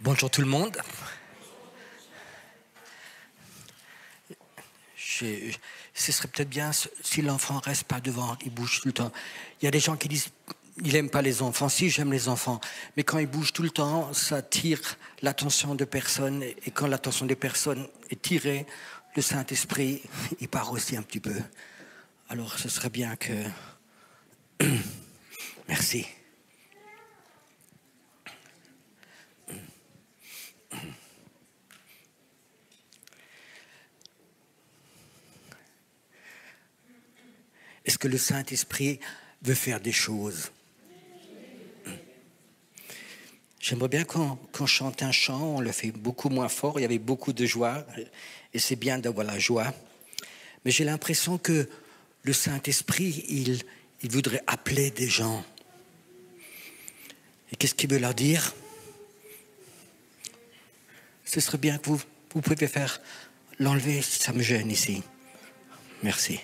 Bonjour tout le monde. Ce serait peut-être bien si l'enfant reste pas devant, il bouge tout le temps. Il y a des gens qui disent il n'aime pas les enfants. Si, j'aime les enfants, mais quand ils bougent tout le temps, ça attire l'attention de personnes, et quand l'attention des personnes est tirée, le Saint-Esprit, il part aussi un petit peu. Alors, ce serait bien que... Merci. Est-ce que le Saint-Esprit veut faire des choses? J'aimerais bien qu'on chante un chant, on le fait beaucoup moins fort, il y avait beaucoup de joie, et c'est bien d'avoir la joie. Mais j'ai l'impression que le Saint-Esprit, il voudrait appeler des gens. Et qu'est-ce qu'il veut leur dire? Ce serait bien que vous pouvez faire l'enlever, ça me gêne ici. Merci.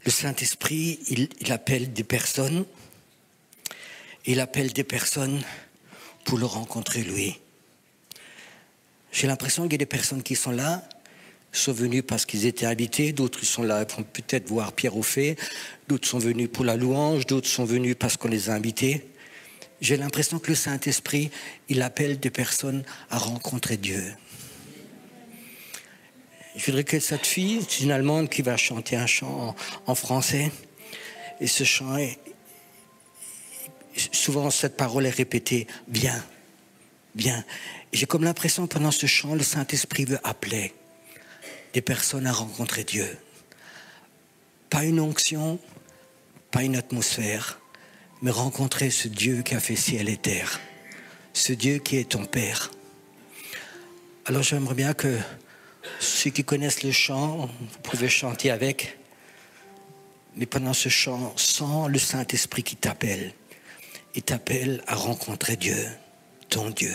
Le Saint-Esprit, il appelle des personnes. Il appelle des personnes pour le rencontrer, lui. J'ai l'impression qu'il y a des personnes qui sont là, sont venues parce qu'ils étaient invités. D'autres sont là pour peut-être voir Pierre Auffet. D'autres sont venus pour la louange. D'autres sont venus parce qu'on les a invités. J'ai l'impression que le Saint-Esprit, il appelle des personnes à rencontrer Dieu. Je voudrais que cette fille, c'est une Allemande qui va chanter un chant en français. Et ce chant, souvent cette parole est répétée, viens, viens. Et j'ai comme l'impression que pendant ce chant, le Saint-Esprit veut appeler des personnes à rencontrer Dieu. Pas une onction, pas une atmosphère, mais rencontrer ce Dieu qui a fait ciel et terre. Ce Dieu qui est ton Père. Alors j'aimerais bien que ceux qui connaissent le chant, vous pouvez chanter avec. Mais pendant ce chant, sens le Saint-Esprit qui t'appelle. Il t'appelle à rencontrer Dieu, ton Dieu.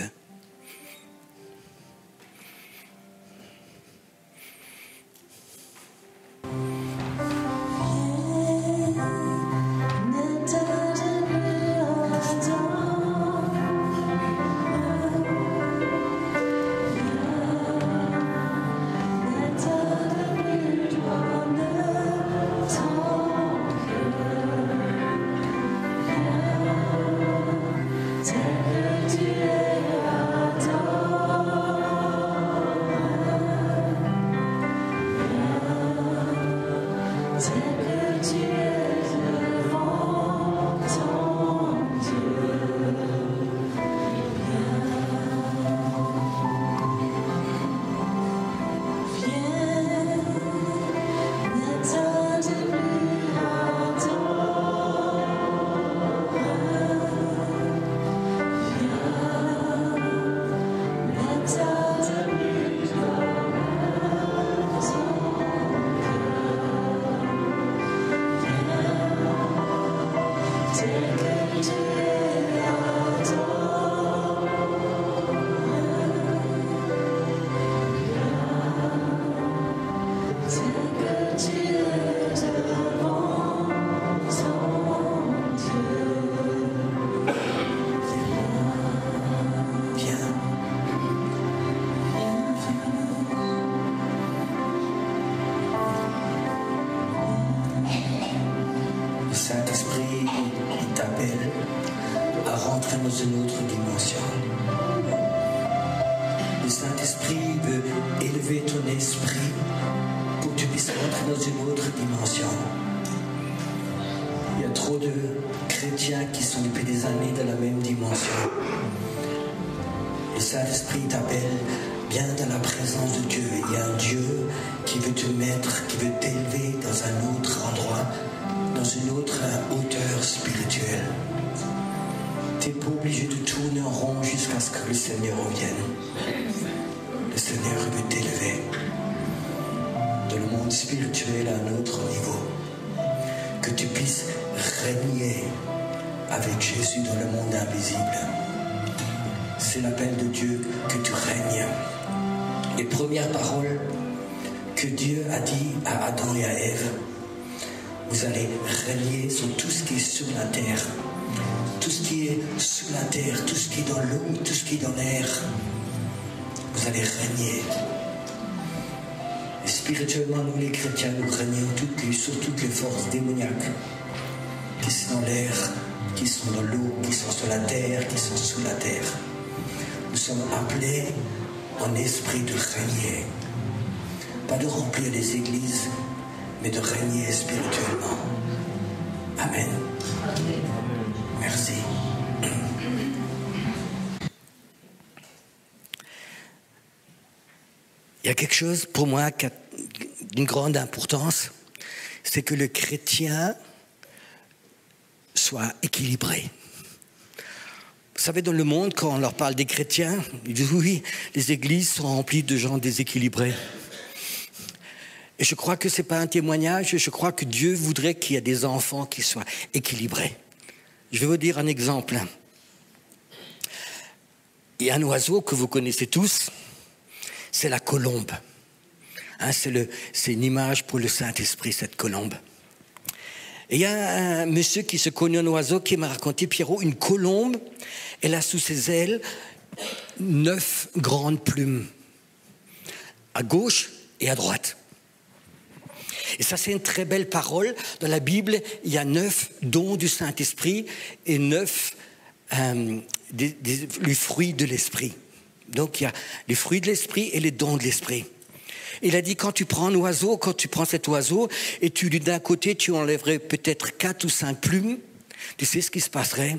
Dans une autre dimension. Le Saint-Esprit veut élever ton esprit pour que tu puisses rentrer dans une autre dimension. Il y a trop de chrétiens qui sont depuis des années dans la même dimension. Le Saint-Esprit t'appelle, viens dans la présence de Dieu. Il y a un Dieu qui veut te mettre, qui veut t'élever dans un autre endroit, dans une autre hauteur spirituelle. pas obligé de tourner en rond jusqu'à ce que le Seigneur revienne. Le Seigneur veut t'élever dans le monde spirituel à un autre niveau. Que tu puisses régner avec Jésus dans le monde invisible. C'est l'appel de Dieu que tu règnes. Les premières paroles que Dieu a dit à Adam et à Ève, vous allez régner sur tout ce qui est sur la terre. Tout ce qui est sous la terre, tout ce qui est dans l'eau, tout ce qui est dans l'air. Vous allez régner. Et spirituellement, nous les chrétiens, nous régnons sur toutes les forces démoniaques qui sont dans l'air, qui sont dans l'eau, qui sont sur la terre, qui sont sous la terre. Nous sommes appelés en esprit de régner. Pas de remplir les églises, mais de régner spirituellement. Amen. Merci. Il y a quelque chose pour moi d'une grande importance, c'est que le chrétien soit équilibré. Vous savez, dans le monde, quand on leur parle des chrétiens, ils disent oui, les églises sont remplies de gens déséquilibrés. Et je crois que ce n'est pas un témoignage, je crois que Dieu voudrait qu'il y ait des enfants qui soient équilibrés. Je vais vous dire un exemple. Il y a un oiseau que vous connaissez tous, c'est la colombe. Hein, c'est une image pour le Saint-Esprit, cette colombe. Et il y a un monsieur qui se connaît un oiseau qui m'a raconté, Pierrot, une colombe, elle a sous ses ailes 9 grandes plumes, à gauche et à droite. Et ça, c'est une très belle parole. Dans la Bible, il y a 9 dons du Saint-Esprit et 9 les fruits de l'Esprit. Donc, il y a les fruits de l'Esprit et les dons de l'Esprit. Il a dit, quand tu prends un oiseau, quand tu prends cet oiseau, et d'un côté, tu enlèverais peut-être 4 ou 5 plumes, tu sais ce qui se passerait?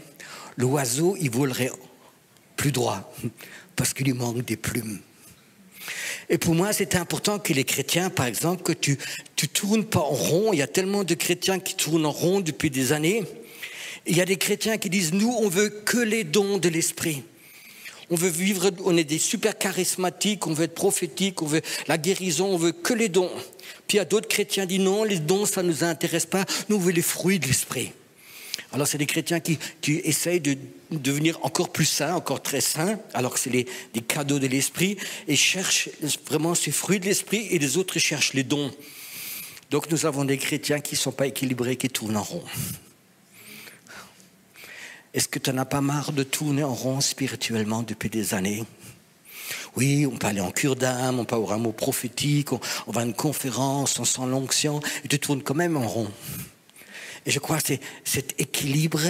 L'oiseau, il volerait plus droit, parce qu'il lui manque des plumes. Et pour moi, c'est important que les chrétiens, par exemple, que tu tournes pas en rond. Il y a tellement de chrétiens qui tournent en rond depuis des années. Il y a des chrétiens qui disent, nous, on veut que les dons de l'Esprit. On veut vivre, on est des super charismatiques, on veut être prophétique, on veut la guérison, on veut que les dons. Puis il y a d'autres chrétiens qui disent non, les dons, ça ne nous intéresse pas, nous on veut les fruits de l'Esprit. Alors c'est des chrétiens qui essayent de devenir encore plus saints, encore très saints, alors que c'est des cadeaux de l'Esprit, et cherchent vraiment ces fruits de l'Esprit, et les autres cherchent les dons. Donc nous avons des chrétiens qui ne sont pas équilibrés, qui tournent en rond. Est-ce que tu n'en as pas marre de tourner en rond spirituellement depuis des années? Oui, on peut aller en cure d'âme, on peut avoir un mot prophétique, on va à une conférence, on sent l'onction, et tu tournes quand même en rond. Et je crois que c'est cet équilibre,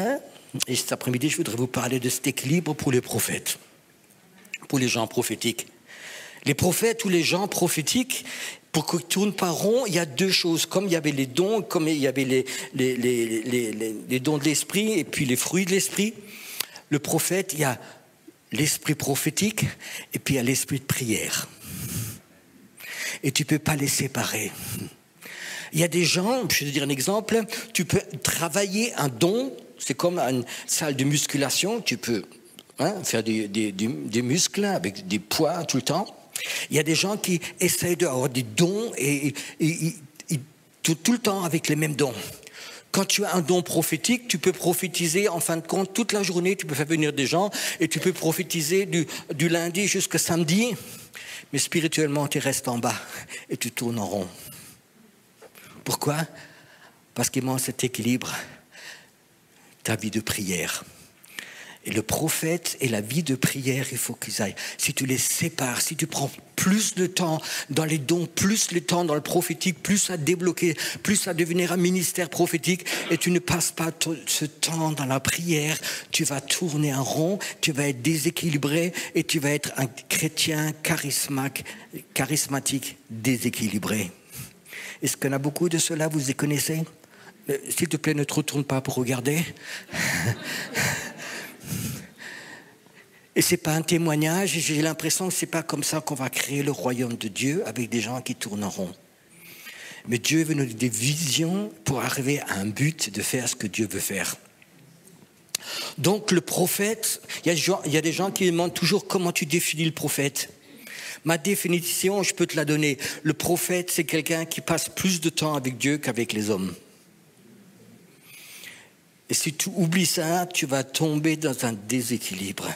et cet après-midi, je voudrais vous parler de cet équilibre pour les prophètes, pour les gens prophétiques. Les prophètes ou les gens prophétiques, pour qu'ils ne tournent pas rond, il y a 2 choses. Comme il y avait les dons, comme il y avait les dons de l'esprit et puis les fruits de l'esprit, le prophète, il y a l'esprit prophétique et puis il y a l'esprit de prière. Et tu ne peux pas les séparer. Il y a des gens, je vais te dire un exemple, tu peux travailler un don, c'est comme une salle de musculation, tu peux faire des muscles avec des poids tout le temps. Il y a des gens qui essayent d'avoir des dons et tout le temps avec les mêmes dons. Quand tu as un don prophétique, tu peux prophétiser en fin de compte toute la journée, tu peux faire venir des gens et tu peux prophétiser du lundi jusqu'au samedi, mais spirituellement tu restes en bas et tu tournes en rond. Pourquoi? Parce qu'il manque cet équilibre, ta vie de prière. Et le prophète et la vie de prière, il faut qu'ils aillent. Si tu les sépares, si tu prends plus de temps dans les dons, plus le temps dans le prophétique, plus à débloquer, plus à devenir un ministère prophétique, et tu ne passes pas ce temps dans la prière, tu vas tourner en rond, tu vas être déséquilibré et tu vas être un chrétien charismatique déséquilibré. Est-ce qu'il y en a beaucoup de ceux-là, vous les connaissez? S'il te plaît, ne te retourne pas pour regarder. Et ce n'est pas un témoignage, j'ai l'impression que ce n'est pas comme ça qu'on va créer le royaume de Dieu avec des gens qui tournent en rond. Mais Dieu veut nous donner des visions pour arriver à un but de faire ce que Dieu veut faire. Donc le prophète, il y a des gens qui me demandent toujours comment tu définis le prophète. Ma définition, je peux te la donner. Le prophète, c'est quelqu'un qui passe plus de temps avec Dieu qu'avec les hommes. Et si tu oublies ça, tu vas tomber dans un déséquilibre.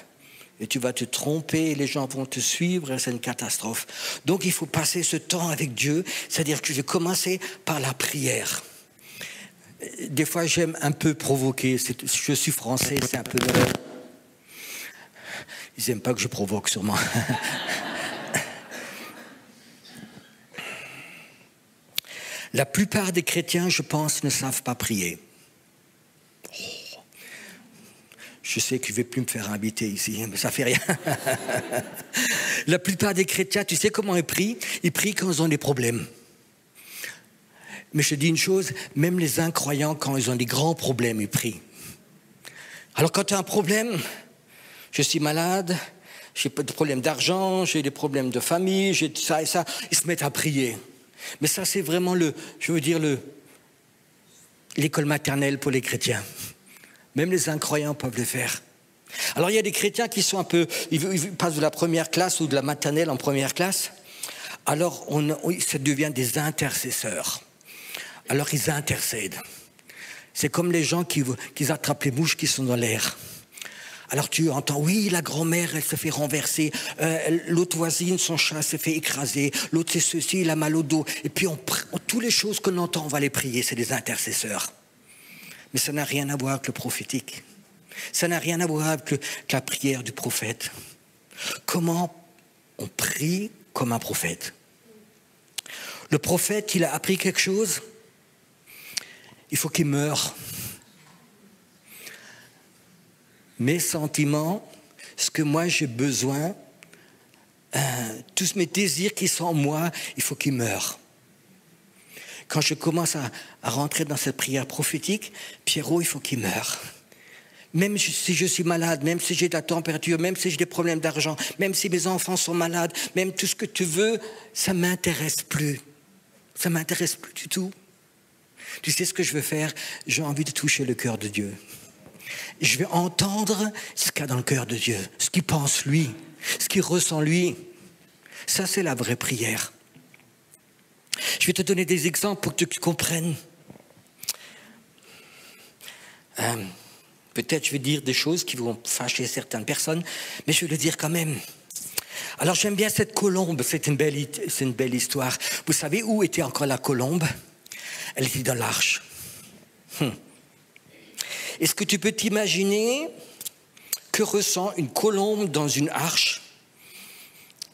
Et tu vas te tromper, et les gens vont te suivre, et c'est une catastrophe. Donc il faut passer ce temps avec Dieu, c'est-à-dire que je vais commencer par la prière. Des fois, j'aime un peu provoquer. Je suis français, c'est un peu... Ils n'aiment pas que je provoque, sûrement. La plupart des chrétiens, je pense, ne savent pas prier. Je sais qu'il ne va plus me faire inviter ici, mais ça ne fait rien. La plupart des chrétiens, tu sais comment ils prient? Ils prient quand ils ont des problèmes. Mais je te dis une chose, même les incroyants, quand ils ont des grands problèmes, ils prient. Alors quand tu as un problème, je suis malade, j'ai des problèmes d'argent, j'ai des problèmes de famille, j'ai ça et ça, ils se mettent à prier. Mais ça, c'est vraiment l'école maternelle pour les chrétiens. Même les incroyants peuvent le faire. Alors, il y a des chrétiens qui sont un peu... Ils passent de la première classe ou de la maternelle en première classe. Alors, ça devient des intercesseurs. Alors, ils intercèdent. C'est comme les gens qui attrapent les mouches qui sont dans l'air. Alors tu entends, oui, la grand-mère, elle se fait renverser, l'autre voisine, son chat s'est fait écraser, l'autre c'est ceci, il a mal au dos. Et puis toutes les choses qu'on entend, on va les prier, c'est des intercesseurs. Mais ça n'a rien à voir avec le prophétique. Ça n'a rien à voir avec la prière du prophète. Comment on prie comme un prophète? Le prophète, il a appris quelque chose, il faut qu'il meure. Mes sentiments, ce que moi j'ai besoin, tous mes désirs qui sont en moi, il faut qu'ils meurent. Quand je commence à rentrer dans cette prière prophétique, Pierrot, il faut qu'il meure. Même si je suis malade, même si j'ai de la température, même si j'ai des problèmes d'argent, même si mes enfants sont malades, même tout ce que tu veux, ça ne m'intéresse plus. Ça ne m'intéresse plus du tout. Tu sais ce que je veux faire? J'ai envie de toucher le cœur de Dieu. Je vais entendre ce qu'il y a dans le cœur de Dieu, ce qu'il pense lui, ce qu'il ressent lui. Ça, c'est la vraie prière. Je vais te donner des exemples pour que tu comprennes. Peut-être je vais dire des choses qui vont fâcher certaines personnes, mais je vais le dire quand même. Alors j'aime bien cette colombe, c'est une belle histoire. Vous savez où était encore la colombe? Elle était dans l'arche. Est-ce que tu peux t'imaginer que ressent une colombe dans une arche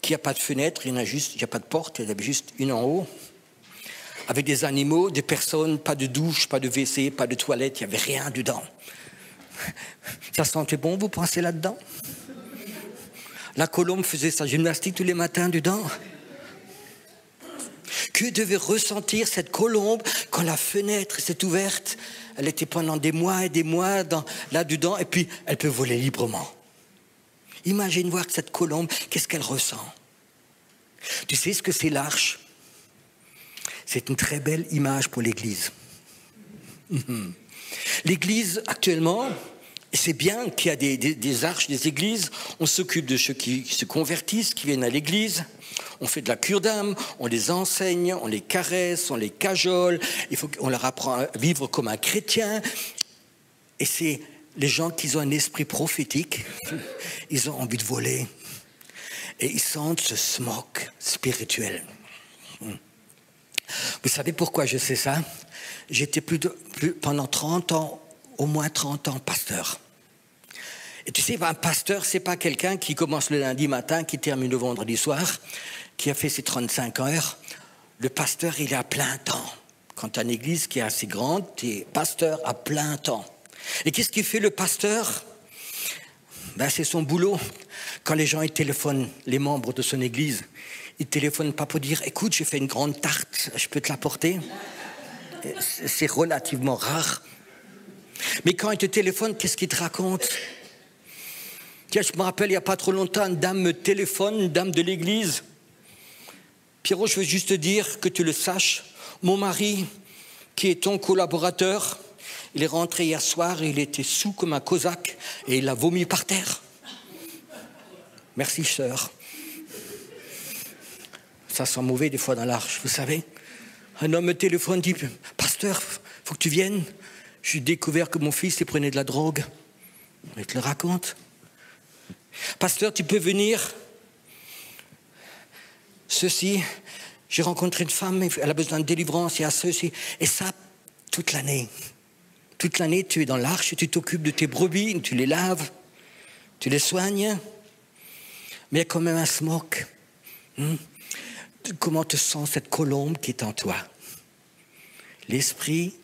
qui n'a pas de fenêtre, il n'y a pas de porte, il y a juste une en haut, avec des animaux, des personnes, pas de douche, pas de WC, pas de toilette, il n'y avait rien dedans. Ça sentait bon, vous pensez là-dedans? La colombe faisait sa gymnastique tous les matins dedans. Que devait ressentir cette colombe quand la fenêtre s'est ouverte? Elle était pendant des mois et des mois là-dedans, et puis elle peut voler librement. Imagine voir cette colombe, qu'est-ce qu'elle ressent? Tu sais ce que c'est l'arche? C'est une très belle image pour l'Église. L'Église, actuellement, c'est bien qu'il y a des arches, des églises. On s'occupe de ceux qui se convertissent, qui viennent à l'Église. On fait de la cure d'âme, on les enseigne, on les caresse, on les cajole. On leur apprend à vivre comme un chrétien. Et c'est les gens qui ont un esprit prophétique, ils ont envie de voler. Et ils sentent ce smog spirituel. Vous savez pourquoi je sais ça? J'étais pendant 30 ans, au moins 30 ans, pasteur. Et tu sais, un pasteur, c'est pas quelqu'un qui commence le lundi matin, qui termine le vendredi soir, qui a fait ses 35 heures. Le pasteur, il est à plein temps. Quand tu as une église qui est assez grande, tu es pasteur à plein temps. Et qu'est-ce qu'il fait le pasteur? C'est son boulot. Quand les gens ils téléphonent, les membres de son église, ils ne téléphonent pas pour dire « Écoute, j'ai fait une grande tarte, je peux te l'apporter ?» C'est relativement rare. Mais quand ils te téléphonent, qu'est-ce qu'ils te racontent? Tiens, je me rappelle, il n'y a pas trop longtemps, une dame me téléphone, une dame de l'église. Pierrot, je veux juste te dire que tu le saches, mon mari, qui est ton collaborateur, Il est rentré hier soir et il était sous comme un cosaque et il a vomi par terre. Merci, sœur. Ça sent mauvais des fois dans l'arche, vous savez. Un homme me téléphone, dit, pasteur, faut que tu viennes. J'ai découvert que mon fils, il prenait de la drogue. Il te le raconte. Pasteur, tu peux venir. Ceci, j'ai rencontré une femme, elle a besoin de délivrance, il y a ceci. Et ça, toute l'année. Toute l'année, tu es dans l'arche, tu t'occupes de tes brebis, tu les laves, tu les soignes. Mais il y a quand même un smoke. Comment te sent cette colombe qui est en toi? L'esprit,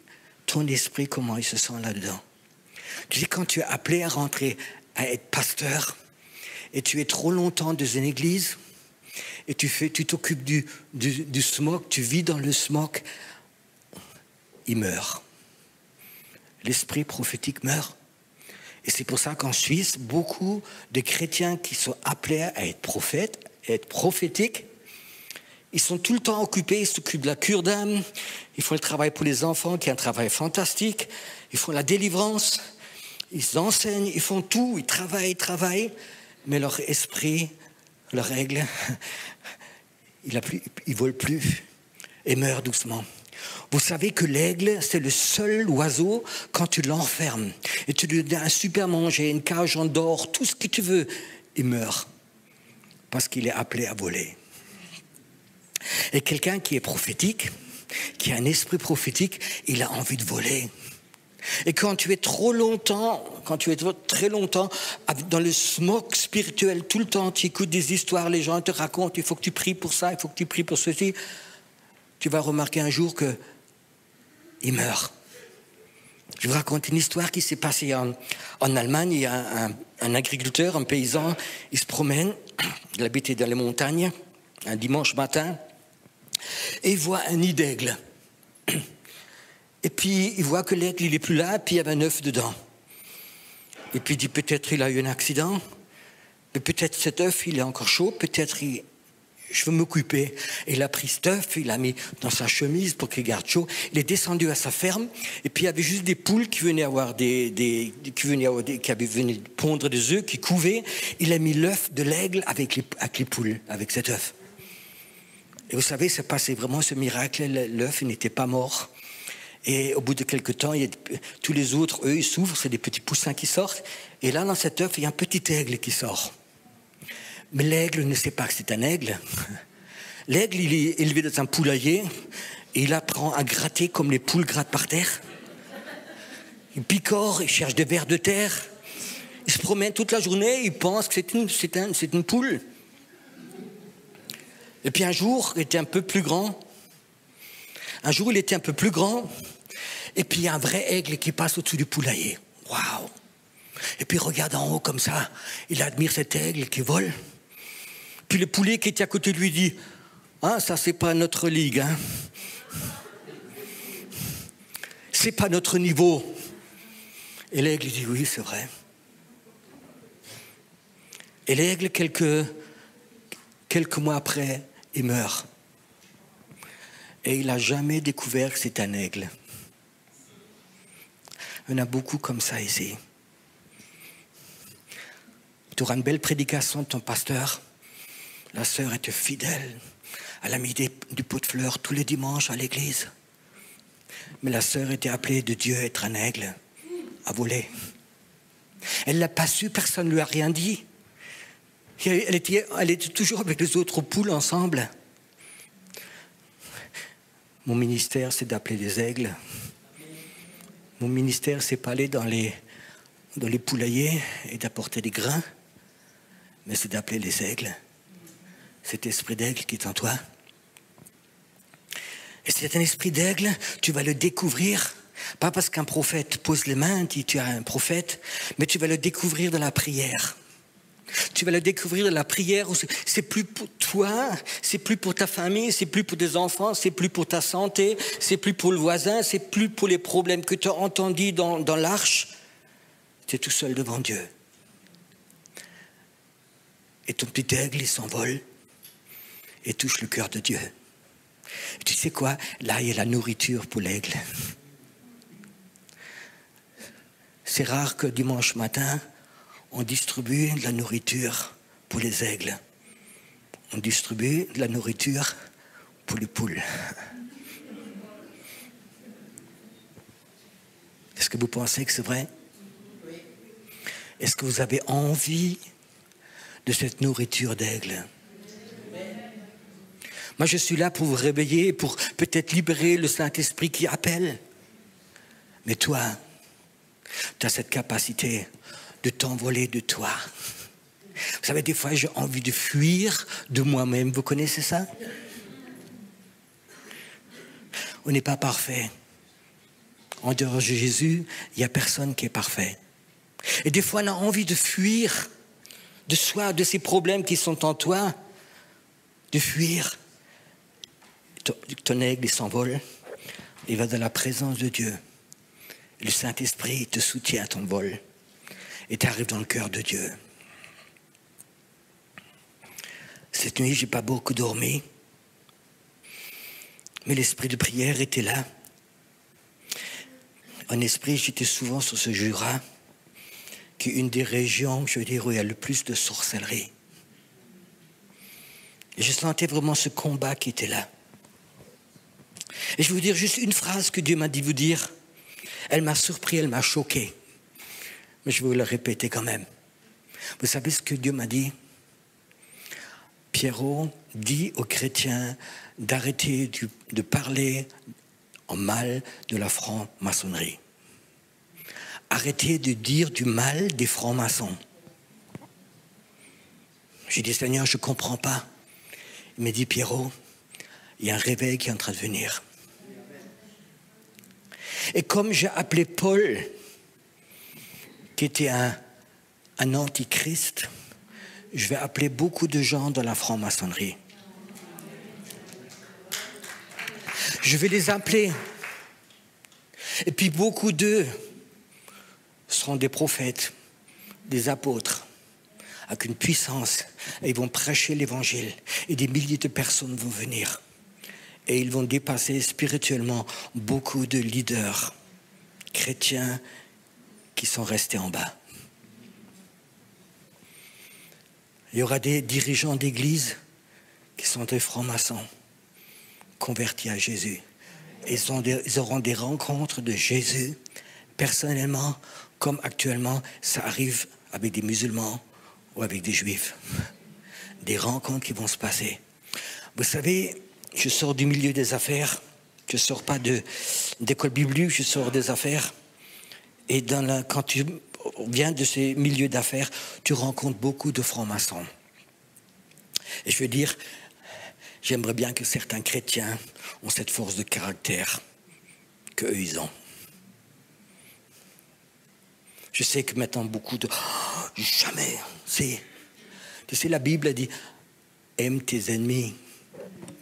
ton esprit, comment il se sent là-dedans? Tu sais, quand tu es appelé à rentrer, à être pasteur, et tu es trop longtemps dans une église, et tu t'occupes du smoke, tu vis dans le smoke, il meurt. L'esprit prophétique meurt. Et c'est pour ça qu'en Suisse, beaucoup de chrétiens qui sont appelés à être prophètes, à être prophétiques, ils sont tout le temps occupés, ils s'occupent de la cure d'âme, ils font le travail pour les enfants, qui est un travail fantastique, ils font la délivrance, ils enseignent, ils font tout, ils travaillent, mais leur esprit, leur règle, il ne vole plus et meurt doucement. Vous savez que l'aigle, c'est le seul oiseau, quand tu l'enfermes et tu lui donnes un super manger, une cage en or, tout ce que tu veux, il meurt parce qu'il est appelé à voler. Et quelqu'un qui est prophétique, qui a un esprit prophétique, il a envie de voler. Et quand tu es très longtemps dans le smoke spirituel, tout le temps, tu écoutes des histoires, les gens te racontent, il faut que tu pries pour ça, il faut que tu pries pour ceci, tu vas remarquer un jour qu'il meurt. Je vous raconte une histoire qui s'est passée en Allemagne. Il y a un agriculteur, un paysan, il se promène, il habitait dans les montagnes, un dimanche matin, et il voit un nid d'aigle. Et puis il voit que l'aigle, il n'est plus là, puis il y avait un œuf dedans. Et puis il dit, peut-être il a eu un accident, mais peut-être cet œuf, il est encore chaud, peut-être je veux m'occuper. Et il a pris cet œuf, il l'a mis dans sa chemise pour qu'il garde chaud. Il est descendu à sa ferme, et puis il y avait juste des poules qui venaient qui venaient pondre des œufs, qui couvaient. Il a mis l'œuf de l'aigle avec les poules, avec cet œuf. Et vous savez, c'est passé vraiment ce miracle, l'œuf, il n'était pas mort. Et au bout de quelques temps, tous les autres, eux, ils s'ouvrent, c'est des petits poussins qui sortent. Et là, dans cet œuf, il y a un petit aigle qui sort. Mais l'aigle ne sait pas que c'est un aigle. L'aigle, il est élevé dans un poulailler et il apprend à gratter comme les poules grattent par terre. Il picore, il cherche des vers de terre. Il se promène toute la journée, il pense que c'est une poule. Et puis un jour, il était un peu plus grand. Et puis il y a un vrai aigle qui passe au-dessus du poulailler. Waouh! Et puis il regarde en haut comme ça, il admire cet aigle qui vole. Puis le poulet qui était à côté de lui dit, ah, ça c'est pas notre ligue, hein. C'est pas notre niveau. Et l'aigle dit, oui, c'est vrai. Et l'aigle, quelques mois après, il meurt. Et il n'a jamais découvert que c'est un aigle. Il y en a beaucoup comme ça ici. Tu auras une belle prédication de ton pasteur. La sœur était fidèle. Elle a mis du pot de fleurs tous les dimanches à l'église. Mais la sœur était appelée de Dieu à être un aigle, à voler. Elle ne l'a pas su, personne ne lui a rien dit. Elle était toujours avec les autres poules ensemble. Mon ministère, c'est d'appeler les aigles. Mon ministère, c'est pas aller dans les poulaillers et d'apporter des grains, mais c'est d'appeler les aigles. Cet esprit d'aigle qui est en toi. Et c'est un esprit d'aigle, tu vas le découvrir, pas parce qu'un prophète pose les mains, dit tu as un prophète, mais tu vas le découvrir dans la prière. Tu vas le découvrir dans la prière, c'est plus pour toi, c'est plus pour ta famille, c'est plus pour tes enfants, c'est plus pour ta santé, c'est plus pour le voisin, c'est plus pour les problèmes que tu as entendus dans l'arche. Tu es tout seul devant Dieu. Et ton petit aigle, il s'envole et touche le cœur de Dieu. Et tu sais quoi? Là, il y a la nourriture pour l'aigle. c'est rare que dimanche matin, on distribue de la nourriture pour les aigles. On distribue de la nourriture pour les poules. Est-ce que vous pensez que c'est vrai? Est-ce que vous avez envie de cette nourriture d'aigle? Moi, je suis là pour vous réveiller, pour peut-être libérer le Saint-Esprit qui appelle. Mais toi, tu as cette capacité de t'envoler de toi. Vous savez, des fois, j'ai envie de fuir de moi-même. Vous connaissez ça? On n'est pas parfait. En dehors de Jésus, il n'y a personne qui est parfait. Et des fois, on a envie de fuir de soi, de ces problèmes qui sont en toi, de fuir. Ton aigle, il s'envole, il va dans la présence de Dieu. Le Saint-Esprit te soutient à ton vol et tu arrives dans le cœur de Dieu. Cette nuit, je n'ai pas beaucoup dormi, mais l'esprit de prière était là. En esprit, j'étais souvent sur ce Jura, qui est une des régions, je veux dire, où il y a le plus de sorcellerie. Et je sentais vraiment ce combat qui était là. Et je vais vous dire juste une phrase que Dieu m'a dit vous dire. Elle m'a surpris, elle m'a choqué. Mais je vais vous la répéter quand même. Vous savez ce que Dieu m'a dit? Pierrot dit aux chrétiens d'arrêter de parler en mal de la franc-maçonnerie. Arrêtez de dire du mal des francs-maçons. J'ai dit, Seigneur, je ne comprends pas. Il m'a dit, Pierrot, il y a un réveil qui est en train de venir. Et comme j'ai appelé Paul, qui était un antichrist, je vais appeler beaucoup de gens dans la franc-maçonnerie. Je vais les appeler. Et puis beaucoup d'eux seront des prophètes, des apôtres, avec une puissance. Et ils vont prêcher l'évangile. Et des milliers de personnes vont venir. Et ils vont dépasser spirituellement beaucoup de leaders chrétiens qui sont restés en bas. Il y aura des dirigeants d'église qui sont des francs-maçons convertis à Jésus. Ils auront des rencontres de Jésus personnellement, comme actuellement ça arrive avec des musulmans ou avec des juifs. Des rencontres qui vont se passer. Vous savez, je sors du milieu des affaires. Je ne sors pas d'école biblique, je sors des affaires. Et quand tu viens de ces milieux d'affaires, tu rencontres beaucoup de francs-maçons. Et je veux dire, j'aimerais bien que certains chrétiens ont cette force de caractère qu'eux, ils ont. Je sais que maintenant, beaucoup de... Oh, jamais. Tu sais, la Bible a dit, aime tes ennemis,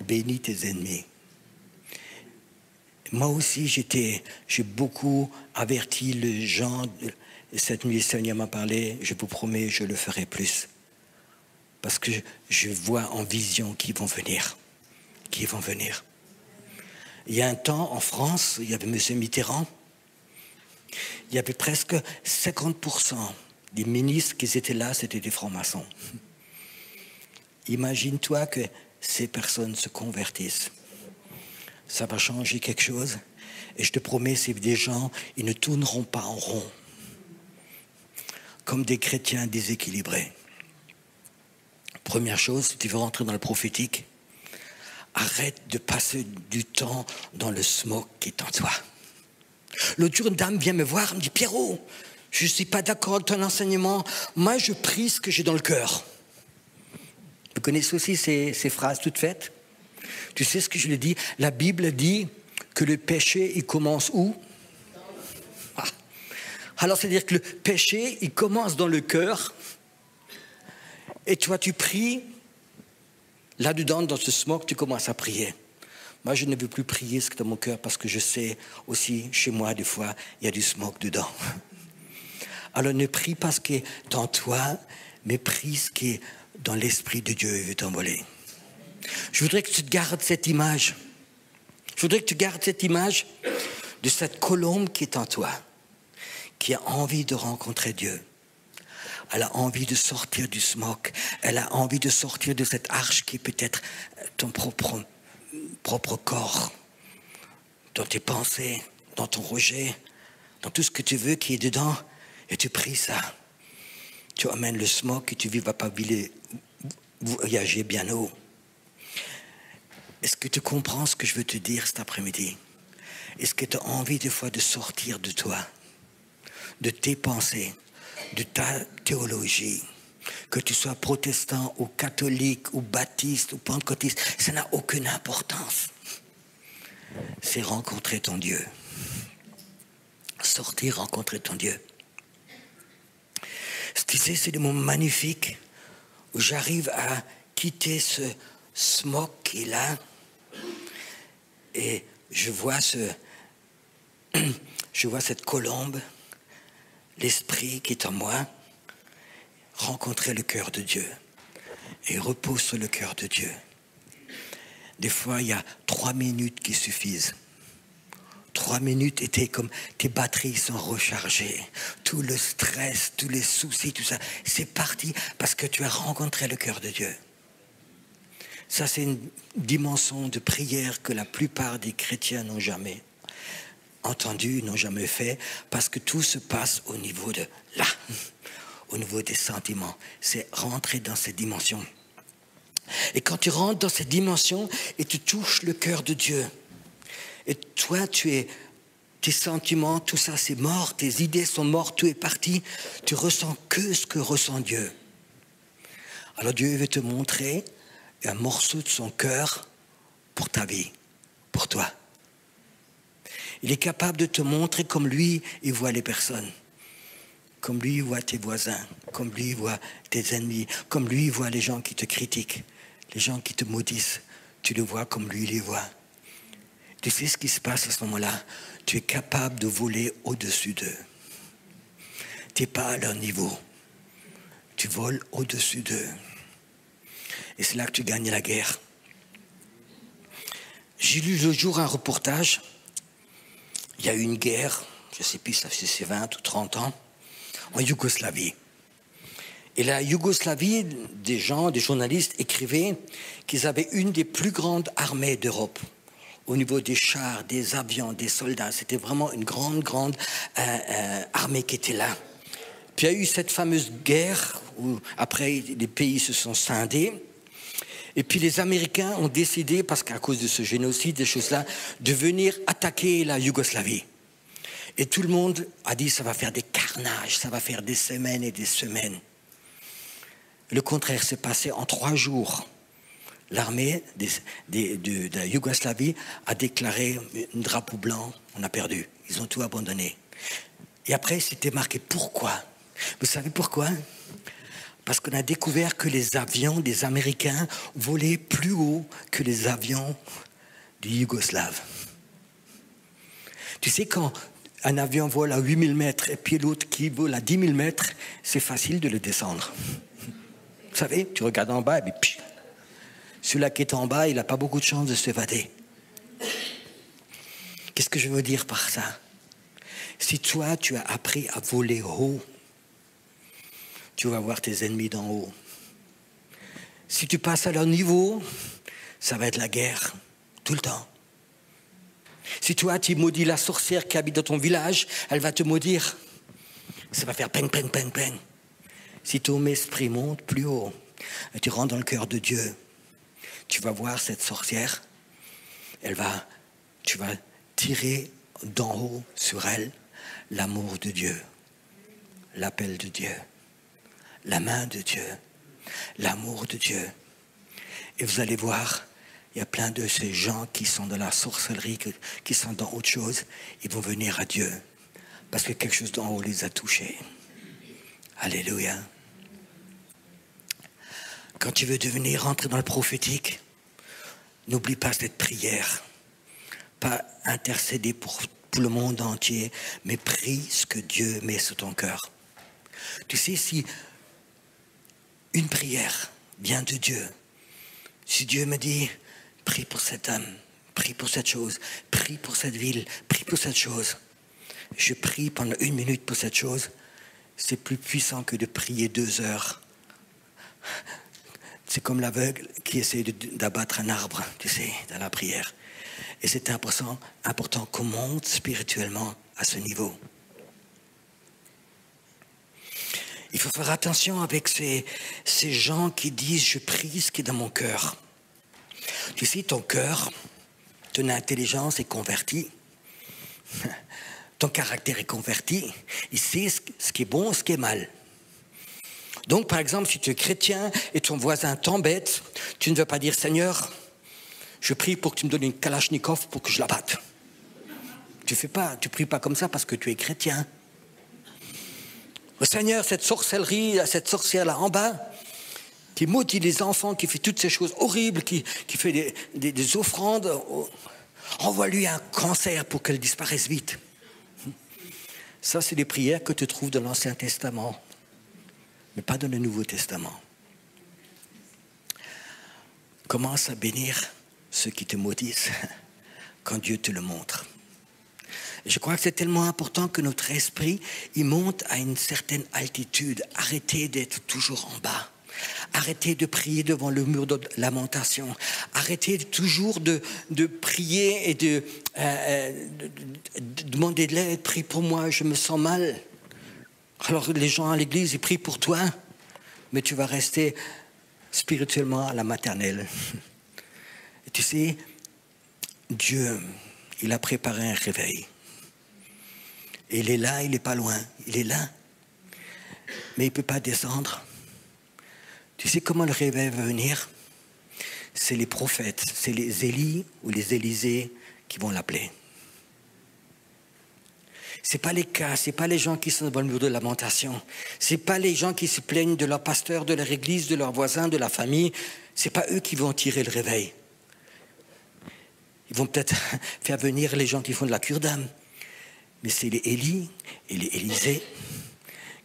bénis tes ennemis. Moi aussi, j'ai beaucoup averti les gens. Cette nuit, le Seigneur m'a parlé, je vous promets, je le ferai plus. Parce que je vois en vision qui vont venir. Qui vont venir. Il y a un temps, en France, il y avait M. Mitterrand. Il y avait presque 50% des ministres qui étaient là, c'était des francs-maçons. Imagine-toi que ces personnes se convertissent. Ça va changer quelque chose. Et je te promets, c'est des gens, ils ne tourneront pas en rond. Comme des chrétiens déséquilibrés. Première chose, si tu veux rentrer dans le prophétique, arrête de passer du temps dans le smoke qui est en toi. L'autre jour, une dame vient me voir, elle me dit, Pierrot, je ne suis pas d'accord avec ton enseignement. Moi, je prie ce que j'ai dans le cœur. Vous connaissez aussi ces phrases toutes faites? Tu sais ce que je lui dis? La Bible dit que le péché, il commence où? Ah. Alors, c'est-à-dire que le péché, il commence dans le cœur. Et toi, tu pries. Là-dedans, dans ce smoke, tu commences à prier. Moi, je ne veux plus prier ce qui est dans mon cœur parce que je sais aussi, chez moi, des fois, il y a du smoke dedans. Alors, ne prie pas ce qui est dans toi, mais prie ce qui est dans l'Esprit de Dieu et veut t'envoler. Je voudrais que tu te gardes cette image. Je voudrais que tu gardes cette image de cette colombe qui est en toi, qui a envie de rencontrer Dieu. Elle a envie de sortir du smog. Elle a envie de sortir de cette arche qui est peut-être ton propre corps, dans tes pensées, dans ton rejet, dans tout ce que tu veux qui est dedans. Et tu pries ça. Tu amènes le smog et tu ne vas pas voyager bien haut. Est-ce que tu comprends ce que je veux te dire cet après-midi? Est-ce que tu as envie des fois de sortir de toi, de tes pensées, de ta théologie, que tu sois protestant ou catholique ou baptiste ou pentecôtiste, ça n'a aucune importance. C'est rencontrer ton Dieu. Sortir, rencontrer ton Dieu. Tu sais, c'est des moments magnifiques où j'arrive à quitter ce smog qui est là et je vois cette colombe, l'esprit qui est en moi, rencontrer le cœur de Dieu et repose sur le cœur de Dieu. Des fois, il y a 3 minutes qui suffisent. 3 minutes et tes batteries sont rechargées. Tout le stress, tous les soucis, tout ça, c'est parti parce que tu as rencontré le cœur de Dieu. Ça, c'est une dimension de prière que la plupart des chrétiens n'ont jamais entendu, n'ont jamais fait, parce que tout se passe au niveau de là, au niveau des sentiments. C'est rentrer dans cette dimension. Et quand tu rentres dans cette dimension et tu touches le cœur de Dieu, et toi, tes sentiments, tout ça, c'est mort, tes idées sont mortes, tout est parti, tu ressens que ce que ressent Dieu. Alors Dieu veut te montrer un morceau de son cœur pour ta vie, pour toi. Il est capable de te montrer comme lui, il voit les personnes. Comme lui, il voit tes voisins. Comme lui, il voit tes ennemis. Comme lui, il voit les gens qui te critiquent. Les gens qui te maudissent. Tu les vois comme lui les voit. Tu sais ce qui se passe à ce moment-là? Tu es capable de voler au-dessus d'eux. Tu n'es pas à leur niveau. Tu voles au-dessus d'eux. Et c'est là que tu gagnes la guerre. J'ai lu le jour un reportage. Il y a eu une guerre, je ne sais plus si c'est 20 ou 30 ans, en Yougoslavie. Et la Yougoslavie, des journalistes écrivaient qu'ils avaient une des plus grandes armées d'Europe. Au niveau des chars, des avions, des soldats. C'était vraiment une grande armée qui était là. Puis il y a eu cette fameuse guerre où après les pays se sont scindés. Et puis les Américains ont décidé, parce qu'à cause de ce génocide, des choses-là, de venir attaquer la Yougoslavie. Et tout le monde a dit ça va faire des carnages, ça va faire des semaines et des semaines. Le contraire s'est passé en 3 jours. L'armée de la Yougoslavie a déclaré un drapeau blanc, on a perdu. Ils ont tout abandonné. Et après, c'était marqué pourquoi. Vous savez pourquoi? Parce qu'on a découvert que les avions des Américains volaient plus haut que les avions des Yougoslaves. Tu sais, quand un avion vole à 8000 mètres et puis l'autre qui vole à 10 000 mètres, c'est facile de le descendre. Vous savez, tu regardes en bas et puis celui-là qui est en bas, il n'a pas beaucoup de chance de s'évader. Qu'est-ce que je veux dire par ça? Si toi, tu as appris à voler haut, tu vas voir tes ennemis d'en haut. Si tu passes à leur niveau, ça va être la guerre, tout le temps. Si toi, tu maudis la sorcière qui habite dans ton village, elle va te maudire. Ça va faire peng, peng, peng, peng. Si ton esprit monte plus haut, et tu rentres dans le cœur de Dieu, tu vas voir cette sorcière, tu vas tirer d'en haut sur elle l'amour de Dieu, l'appel de Dieu, la main de Dieu, l'amour de Dieu. Et vous allez voir, il y a plein de ces gens qui sont dans la sorcellerie, qui sont dans autre chose, ils vont venir à Dieu, parce que quelque chose d'en haut les a touchés. Alléluia. Quand tu veux rentrer dans le prophétique, n'oublie pas cette prière. Pas intercéder pour le monde entier, mais prie ce que Dieu met sur ton cœur. Tu sais, si une prière vient de Dieu, si Dieu me dit, prie pour cet homme, prie pour cette chose, prie pour cette ville, prie pour cette chose, je prie pendant 1 minute pour cette chose, c'est plus puissant que de prier 2 heures. C'est comme l'aveugle qui essaie d'abattre un arbre, tu sais, dans la prière. Et c'est important qu'on monte spirituellement à ce niveau. Il faut faire attention avec ces gens qui disent « je prie ce qui est dans mon cœur ». Tu sais, ton cœur, ton intelligence est convertie, ton caractère est converti, il sait ce qui est bon, ce qui est mal. Donc, par exemple, si tu es chrétien et ton voisin t'embête, tu ne vas pas dire « Seigneur, je prie pour que tu me donnes une Kalachnikov pour que je la batte ». Tu pries pas comme ça parce que tu es chrétien. « Seigneur, cette sorcellerie, cette sorcière-là en bas, qui maudit les enfants, qui fait toutes ces choses horribles, qui fait des offrandes, envoie-lui un cancer pour qu'elle disparaisse vite. » Ça, c'est des prières que tu trouves dans l'Ancien Testament, mais pas dans le Nouveau Testament. Commence à bénir ceux qui te maudissent quand Dieu te le montre. Je crois que c'est tellement important que notre esprit, il monte à une certaine altitude. Arrêtez d'être toujours en bas. Arrêtez de prier devant le mur de lamentation. Arrêtez toujours de prier et de demander de l'aide. Prie pour moi, je me sens mal. Alors les gens à l'église, ils prient pour toi, mais tu vas rester spirituellement à la maternelle. Et tu sais, Dieu, il a préparé un réveil. Et il est là, il n'est pas loin, il est là. Mais il ne peut pas descendre. Tu sais comment le réveil va venir? C'est les prophètes, c'est les Élie ou les Élisée qui vont l'appeler. Ce n'est pas les cas, ce n'est pas les gens qui sont devant le mur de lamentation. Ce n'est pas les gens qui se plaignent de leur pasteur, de leur église, de leurs voisins, de la famille. Ce n'est pas eux qui vont tirer le réveil. Ils vont peut-être faire venir les gens qui font de la cure d'âme. Mais c'est les Élie et les Élisée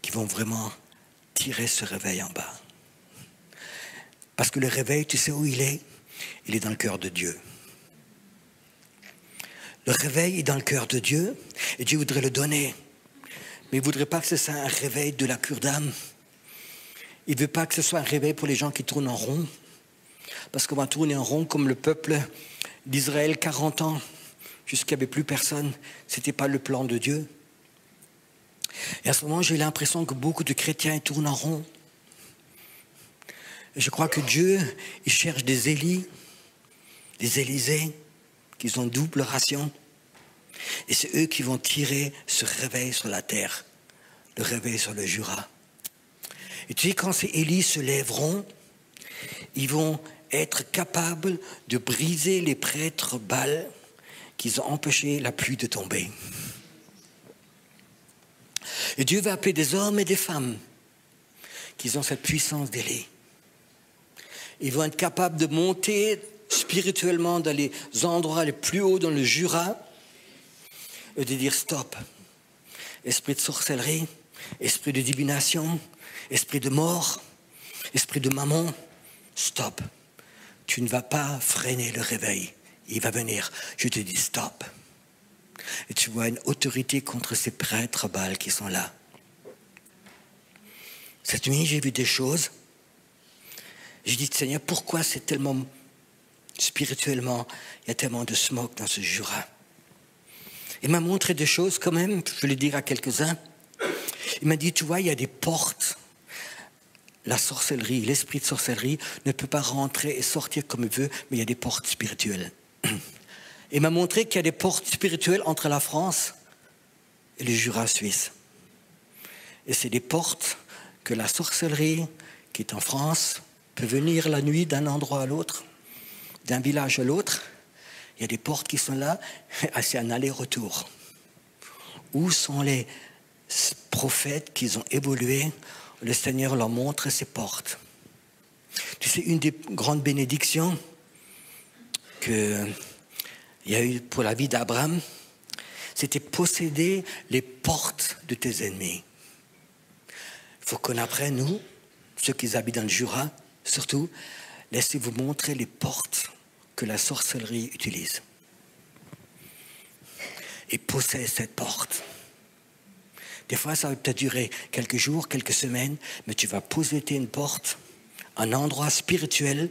qui vont vraiment tirer ce réveil en bas. Parce que le réveil, tu sais où il est? Il est dans le cœur de Dieu. Le réveil est dans le cœur de Dieu et Dieu voudrait le donner. Mais il ne voudrait pas que ce soit un réveil de la cure d'âme. Il ne veut pas que ce soit un réveil pour les gens qui tournent en rond. Parce qu'on va tourner en rond comme le peuple d'Israël 40 ans. Jusqu'il n'y avait plus personne. Ce n'était pas le plan de Dieu. Et à ce moment, j'ai l'impression que beaucoup de chrétiens tournent en rond. Et je crois que Dieu, il cherche des Élie, des Élisées, qui ont double ration. Et c'est eux qui vont tirer ce réveil sur la terre, le réveil sur le Jura. Et tu sais, quand ces Élis se lèveront, ils vont être capables de briser les prêtres Baal qui ont empêché la pluie de tomber. Et Dieu va appeler des hommes et des femmes qui ont cette puissance d'Élie. Ils vont être capables de monter spirituellement dans les endroits les plus hauts dans le Jura et de dire stop. Esprit de sorcellerie, esprit de divination, esprit de mort, esprit de mammon, stop. Tu ne vas pas freiner le réveil. Il va venir. Je te dis stop. Et tu vois une autorité contre ces prêtres Baal qui sont là. Cette nuit, j'ai vu des choses. J'ai dit, Seigneur, pourquoi c'est tellement spirituellement, il y a tellement de smoke dans ce Jura. Il m'a montré des choses quand même, je vais le dire à quelques-uns. Il m'a dit, tu vois, il y a des portes. La sorcellerie, l'esprit de sorcellerie ne peut pas rentrer et sortir comme il veut, mais il y a des portes spirituelles. Il m'a montré qu'il y a des portes spirituelles entre la France et le Jura suisse. Et c'est des portes que la sorcellerie qui est en France peut venir la nuit d'un endroit à l'autre, d'un village à l'autre. Il y a des portes qui sont là, c'est un aller-retour. Où sont les prophètes qui ont évolué? Le Seigneur leur montre ces portes. Tu sais, une des grandes bénédictions qu'il y a eu pour la vie d'Abraham, c'était posséder les portes de tes ennemis. Il faut qu'on apprenne, nous, ceux qui habitent dans le Jura, surtout, laissez-vous montrer les portes que la sorcellerie utilise. Et possède cette porte. Des fois, ça va peut-être durer quelques jours, quelques semaines, mais tu vas poser une porte, un endroit spirituel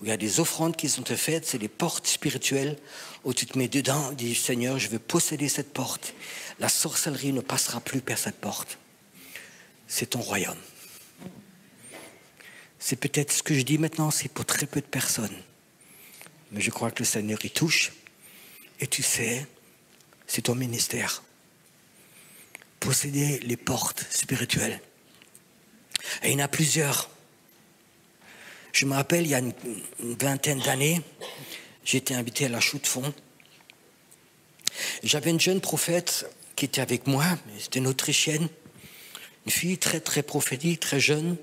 où il y a des offrandes qui sont faites, c'est des portes spirituelles où tu te mets dedans, dis Seigneur, je veux posséder cette porte. La sorcellerie ne passera plus par cette porte. C'est ton royaume. C'est peut-être ce que je dis maintenant, c'est pour très peu de personnes. Mais je crois que le Seigneur y touche. Et tu sais, c'est ton ministère. Posséder les portes spirituelles. Et il y en a plusieurs. Je me rappelle, il y a une vingtaine d'années, j'ai été invité à la Chaux de Fonds. J'avais une jeune prophète qui était avec moi, c'était une Autrichienne, une fille très très prophétique, très jeune,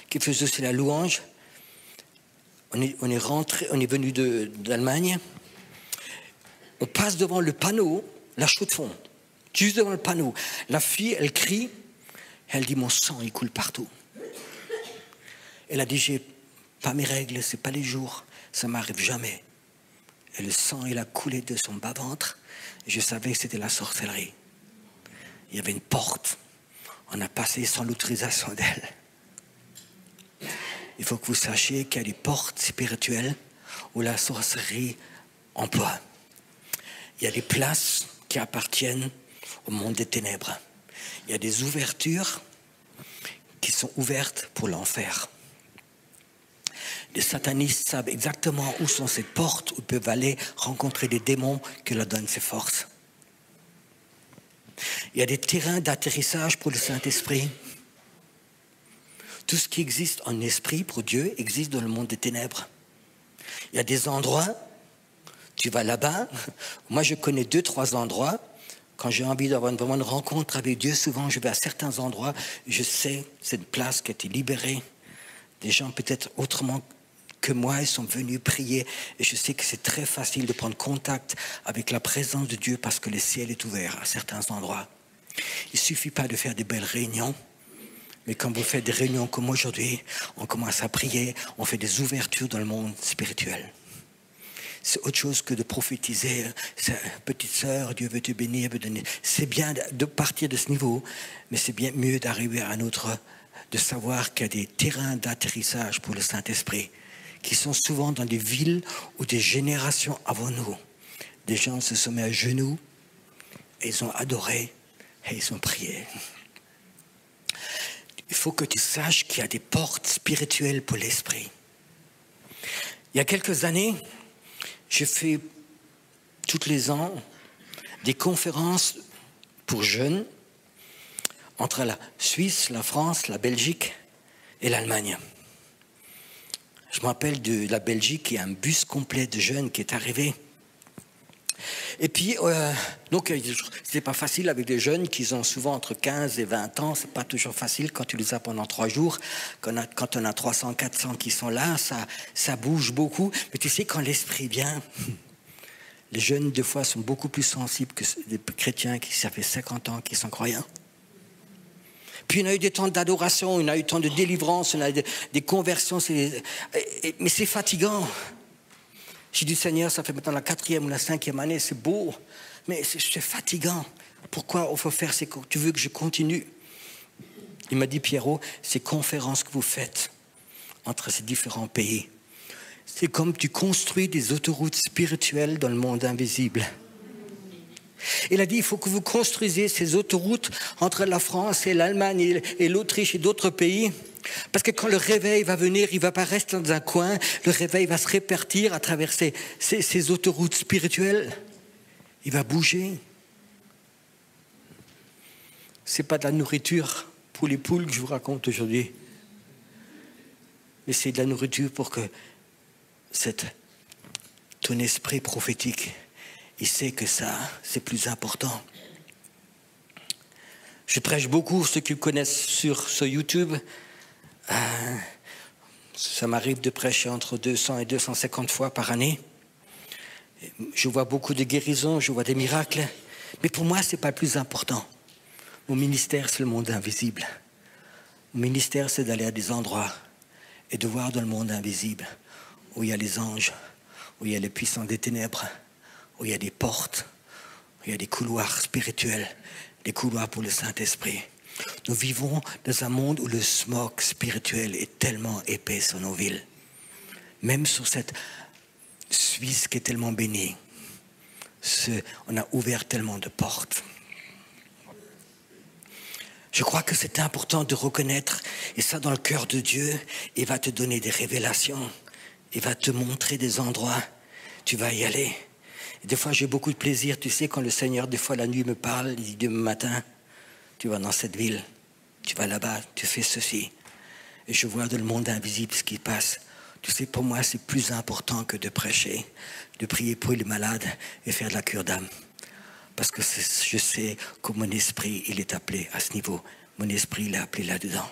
qui faisait aussi la louange. On est venu d'Allemagne. On passe devant le panneau, la Chaux de Fonds, juste devant le panneau. La fille, elle crie, elle dit mon sang, il coule partout. Elle a dit j'ai pas mes règles, c'est pas les jours, ça m'arrive jamais. Et le sang, il a coulé de son bas-ventre. Et je savais que c'était la sorcellerie. Il y avait une porte. On a passé sans l'autorisation d'elle. Il faut que vous sachiez qu'il y a des portes spirituelles où la sorcellerie emploie. Il y a des places qui appartiennent au monde des ténèbres. Il y a des ouvertures qui sont ouvertes pour l'enfer. Les satanistes savent exactement où sont ces portes où ils peuvent aller rencontrer des démons qui leur donnent ses forces. Il y a des terrains d'atterrissage pour le Saint-Esprit. Tout ce qui existe en esprit pour Dieu existe dans le monde des ténèbres. Il y a des endroits, tu vas là-bas. Moi, je connais 2-3 endroits. Quand j'ai envie d'avoir vraiment une rencontre avec Dieu, souvent je vais à certains endroits. Je sais, c'est une place qui a été libérée. Des gens peut-être autrement que moi, ils sont venus prier. Et je sais que c'est très facile de prendre contact avec la présence de Dieu parce que le ciel est ouvert à certains endroits. Il ne suffit pas de faire des belles réunions. Mais quand vous faites des réunions comme aujourd'hui, on commence à prier, on fait des ouvertures dans le monde spirituel. C'est autre chose que de prophétiser. Petite sœur, Dieu veut te bénir, veut donner. C'est bien de partir de ce niveau, mais c'est bien mieux d'arriver à un autre, de savoir qu'il y a des terrains d'atterrissage pour le Saint-Esprit qui sont souvent dans des villes où des générations avant nous, des gens se sont mis à genoux, et ils ont adoré et ils ont prié. Il faut que tu saches qu'il y a des portes spirituelles pour l'esprit. Il y a quelques années, j'ai fait tous les ans des conférences pour jeunes entre la Suisse, la France, la Belgique et l'Allemagne. Je me rappelle de la Belgique, il y a un bus complet de jeunes qui est arrivé. Et puis, donc, c'est pas facile avec des jeunes qui ont souvent entre 15 et 20 ans. C'est pas toujours facile quand tu les as pendant 3 jours. Quand on a 300, 400 qui sont là, ça bouge beaucoup. Mais tu sais, quand l'esprit vient, les jeunes, des fois, sont beaucoup plus sensibles que des chrétiens qui, ça fait 50 ans, qui sont croyants. Puis, on a eu des temps d'adoration, on a eu des temps de délivrance, on a eu des conversions. Mais c'est fatigant. J'ai dit, Seigneur, ça fait maintenant la 4e ou la 5e année, c'est beau, mais c'est fatigant. Pourquoi on faut faire ces... Tu veux que je continue? Il m'a dit, Pierrot, ces conférences que vous faites entre ces différents pays, c'est comme tu construis des autoroutes spirituelles dans le monde invisible. Il a dit, il faut que vous construisiez ces autoroutes entre la France et l'Allemagne et l'Autriche et d'autres pays. Parce que quand le réveil va venir, il ne va pas rester dans un coin. Le réveil va se répartir à travers ces autoroutes spirituelles. Il va bouger. Ce n'est pas de la nourriture pour les poules que je vous raconte aujourd'hui. Mais c'est de la nourriture pour que ton esprit prophétique, il sait que ça, c'est plus important. Je prêche beaucoup, ceux qui me connaissent sur YouTube. Ça m'arrive de prêcher entre 200 et 250 fois par année. Je vois beaucoup de guérisons, je vois des miracles. Mais pour moi, ce n'est pas le plus important. Mon ministère, c'est le monde invisible. Mon ministère, c'est d'aller à des endroits et de voir dans le monde invisible où il y a les anges, où il y a les puissants des ténèbres, où il y a des portes, où il y a des couloirs spirituels, les couloirs pour le Saint-Esprit. Nous vivons dans un monde où le smog spirituel est tellement épais sur nos villes. Même sur cette Suisse qui est tellement bénie, on a ouvert tellement de portes. Je crois que c'est important de reconnaître, et ça dans le cœur de Dieu, il va te donner des révélations, il va te montrer des endroits, tu vas y aller. Et des fois j'ai beaucoup de plaisir, tu sais, quand le Seigneur, des fois la nuit me parle, il dit demain matin, tu vas dans cette ville, tu vas là-bas, tu fais ceci. Et je vois dans le monde invisible ce qui passe. Tu sais, pour moi, c'est plus important que de prêcher, de prier pour les malades et faire de la cure d'âme. Parce que je sais que mon esprit, il est appelé à ce niveau. Mon esprit, il est appelé là-dedans.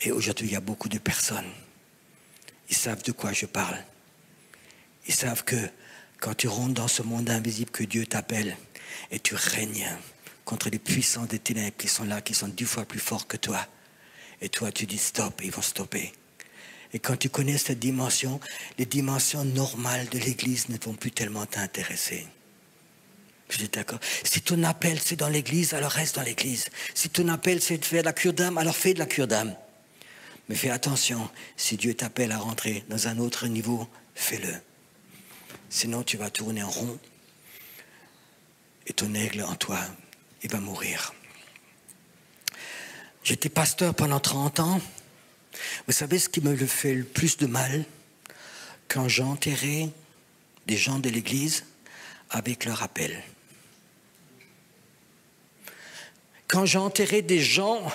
Et aujourd'hui, il y a beaucoup de personnes. Ils savent de quoi je parle. Ils savent que quand tu rentres dans ce monde invisible que Dieu t'appelle et tu règnes contre les puissants des ténèbres qui sont là, qui sont 10 fois plus forts que toi. Et toi, tu dis stop, ils vont stopper. Et quand tu connais cette dimension, les dimensions normales de l'Église ne vont plus tellement t'intéresser. Je dis d'accord. Si ton appel, c'est dans l'Église, alors reste dans l'Église. Si ton appel, c'est de faire de la cure d'âme, alors fais de la cure d'âme. Mais fais attention, si Dieu t'appelle à rentrer dans un autre niveau, fais-le. Sinon, tu vas tourner en rond et ton aigle en toi, il va mourir. J'étais pasteur pendant 30 ans. Vous savez ce qui me fait le plus de mal? Quand j'enterrais des gens de l'Église avec leur appel. Quand j'enterrais des gens,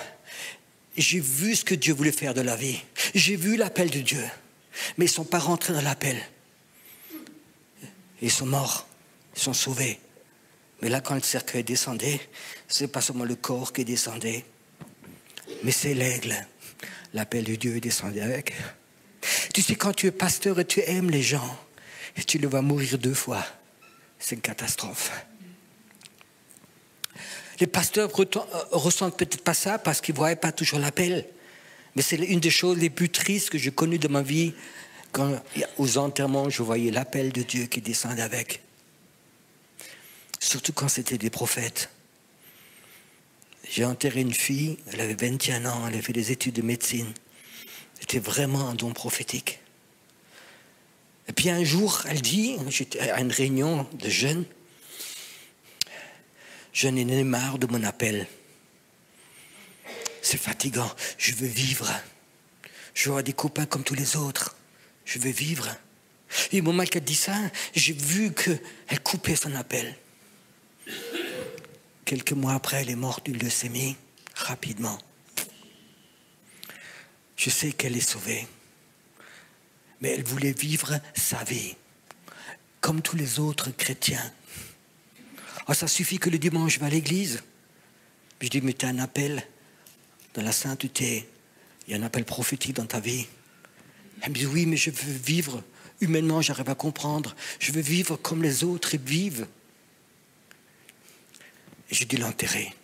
j'ai vu ce que Dieu voulait faire de la vie. J'ai vu l'appel de Dieu. Mais ils ne sont pas rentrés dans l'appel. Ils sont morts. Ils sont sauvés. Mais là, quand le cercueil descendait, ce n'est pas seulement le corps qui descendait, mais c'est l'aigle. L'appel de Dieu est descendu avec. Tu sais, quand tu es pasteur et tu aimes les gens, et tu les vois mourir 2 fois, c'est une catastrophe. Les pasteurs ressentent peut-être pas ça parce qu'ils ne voient pas toujours l'appel. Mais c'est une des choses les plus tristes que j'ai connues de ma vie. Quand, aux enterrements, je voyais l'appel de Dieu qui descendait avec. Surtout quand c'était des prophètes. J'ai enterré une fille, elle avait 21 ans, elle avait fait des études de médecine. C'était vraiment un don prophétique. Et puis un jour, elle dit, j'étais à une réunion de jeunes, je n'en ai marre de mon appel. C'est fatigant, je veux vivre. Je veux avoir des copains comme tous les autres. Je veux vivre. Et au moment qu'elle dit ça, j'ai vu qu'elle coupait son appel. Quelques mois après, elle est morte d'une leucémie, rapidement. Je sais qu'elle est sauvée. Mais elle voulait vivre sa vie, comme tous les autres chrétiens. Oh, ça suffit que le dimanche, je vais à l'église. Je dis, mais tu as un appel dans la sainteté. Il y a un appel prophétique dans ta vie. Elle me dit, oui, mais je veux vivre. Humainement, j'arrive à comprendre. Je veux vivre comme les autres vivent. Et j'ai dû l'enterrer.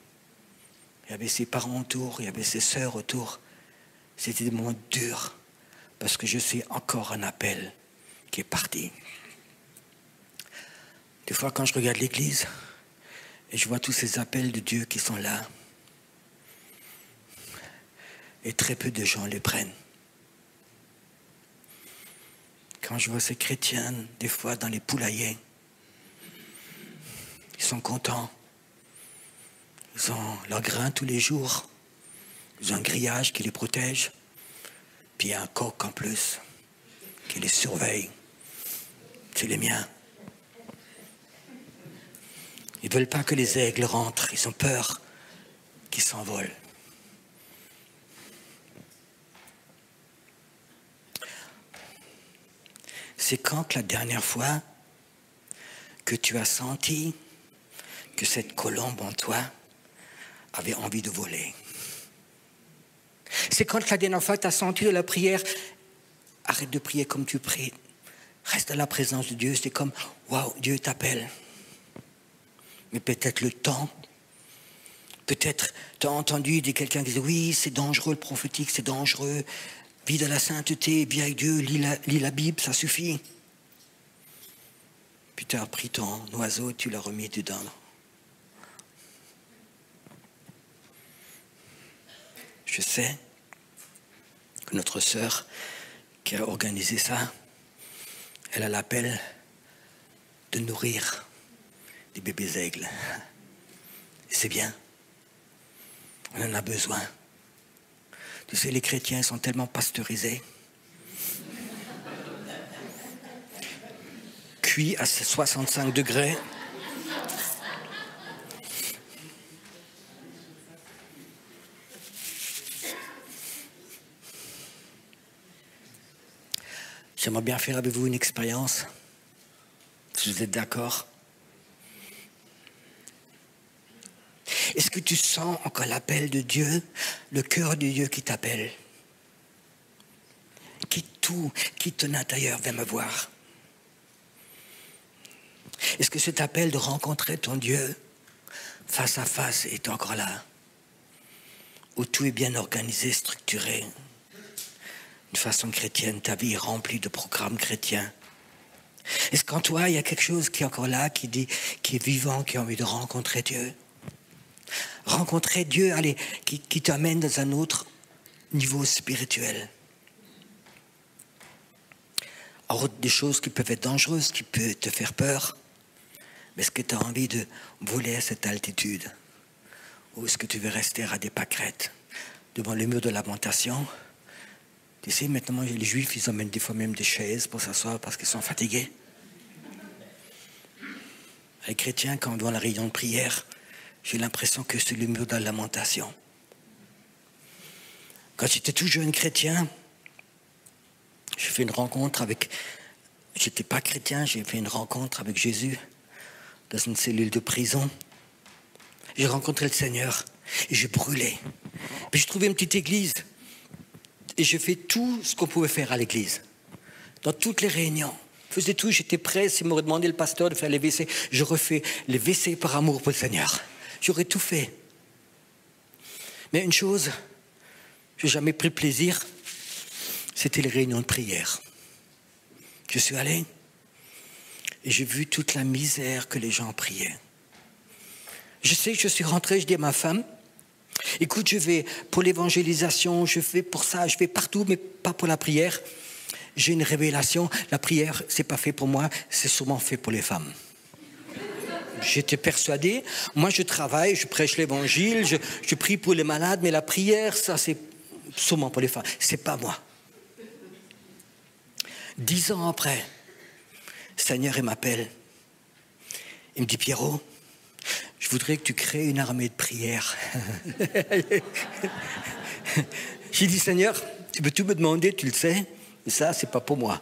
Il y avait ses parents autour, il y avait ses sœurs autour. C'était des moments durs, parce que je sais encore un appel qui est parti. Des fois, quand je regarde l'église, et je vois tous ces appels de Dieu qui sont là, et très peu de gens les prennent. Quand je vois ces chrétiens, des fois dans les poulaillers, ils sont contents. Ils ont leur grain tous les jours. Ils ont un grillage qui les protège. Puis il y a un coq en plus qui les surveille. C'est les miens. Ils ne veulent pas que les aigles rentrent. Ils ont peur qu'ils s'envolent. C'est quand la dernière fois que tu as senti que cette colombe en toi avait envie de voler? C'est quand la dernière fois tu as senti de la prière, arrête de prier comme tu pries, reste dans la présence de Dieu, c'est comme, waouh, Dieu t'appelle. Mais peut-être le temps, peut-être tu as entendu de quelqu'un qui disait, oui, c'est dangereux le prophétique, c'est dangereux, vis dans la sainteté, vis avec Dieu, lis la Bible, ça suffit. Puis tu as pris ton oiseau et tu l'as remis dedans. Je sais que notre sœur qui a organisé ça, elle a l'appel de nourrir des bébés aigles. Et c'est bien. On en a besoin. Tu sais, les chrétiens sont tellement pasteurisés, cuits à 65 degrés. J'aimerais bien faire avec vous une expérience, si vous êtes d'accord. Est-ce que tu sens encore l'appel de Dieu, le cœur de Dieu qui t'appelle, qui ton intérieur vient me voir? Est-ce que cet appel de rencontrer ton Dieu face à face est encore là? Où tout est bien organisé, structuré, de façon chrétienne, ta vie est remplie de programmes chrétiens? Est-ce qu'en toi, il y a quelque chose qui est encore là, qui est vivant, qui a envie de rencontrer Dieu? Rencontrer Dieu, allez, qui t'amène dans un autre niveau spirituel. Alors, des choses qui peuvent être dangereuses, qui peuvent te faire peur. Mais est-ce que tu as envie de voler à cette altitude? Ou est-ce que tu veux rester à des pâquerettes devant le mur de lamentation? Tu sais, maintenant, les Juifs, ils emmènent des fois même des chaises pour s'asseoir parce qu'ils sont fatigués. Les chrétiens, quand on doit la réunion de prière, j'ai l'impression que c'est le mur de la lamentation. Quand j'étais tout jeune chrétien, j'ai fait une rencontre avec... J'étais pas chrétien, j'ai fait une rencontre avec Jésus dans une cellule de prison. J'ai rencontré le Seigneur et j'ai brûlé. Puis j'ai trouvé une petite église et j'ai fait tout ce qu'on pouvait faire à l'église. Dans toutes les réunions. Je faisais tout, j'étais prêt. S'il m'aurait demandé le pasteur de faire les WC, je refais les WC par amour pour le Seigneur. J'aurais tout fait. Mais une chose, je n'ai jamais pris plaisir, c'était les réunions de prière. Je suis allé et j'ai vu toute la misère que les gens priaient. Je sais que je suis rentré, je dis à ma femme, écoute, je vais pour l'évangélisation, je vais pour ça, je vais partout, mais pas pour la prière. J'ai une révélation, la prière, c'est pas fait pour moi, c'est sûrement fait pour les femmes. J'étais persuadé, moi je travaille, je prêche l'évangile, je prie pour les malades, mais la prière, ça c'est sûrement pour les femmes, c'est pas moi. 10 ans après, le Seigneur il m'appelle, il me dit Pierrot, je voudrais que tu crées une armée de prière. J'ai dit Seigneur, tu peux tout me demander, tu le sais, mais ça c'est pas pour moi.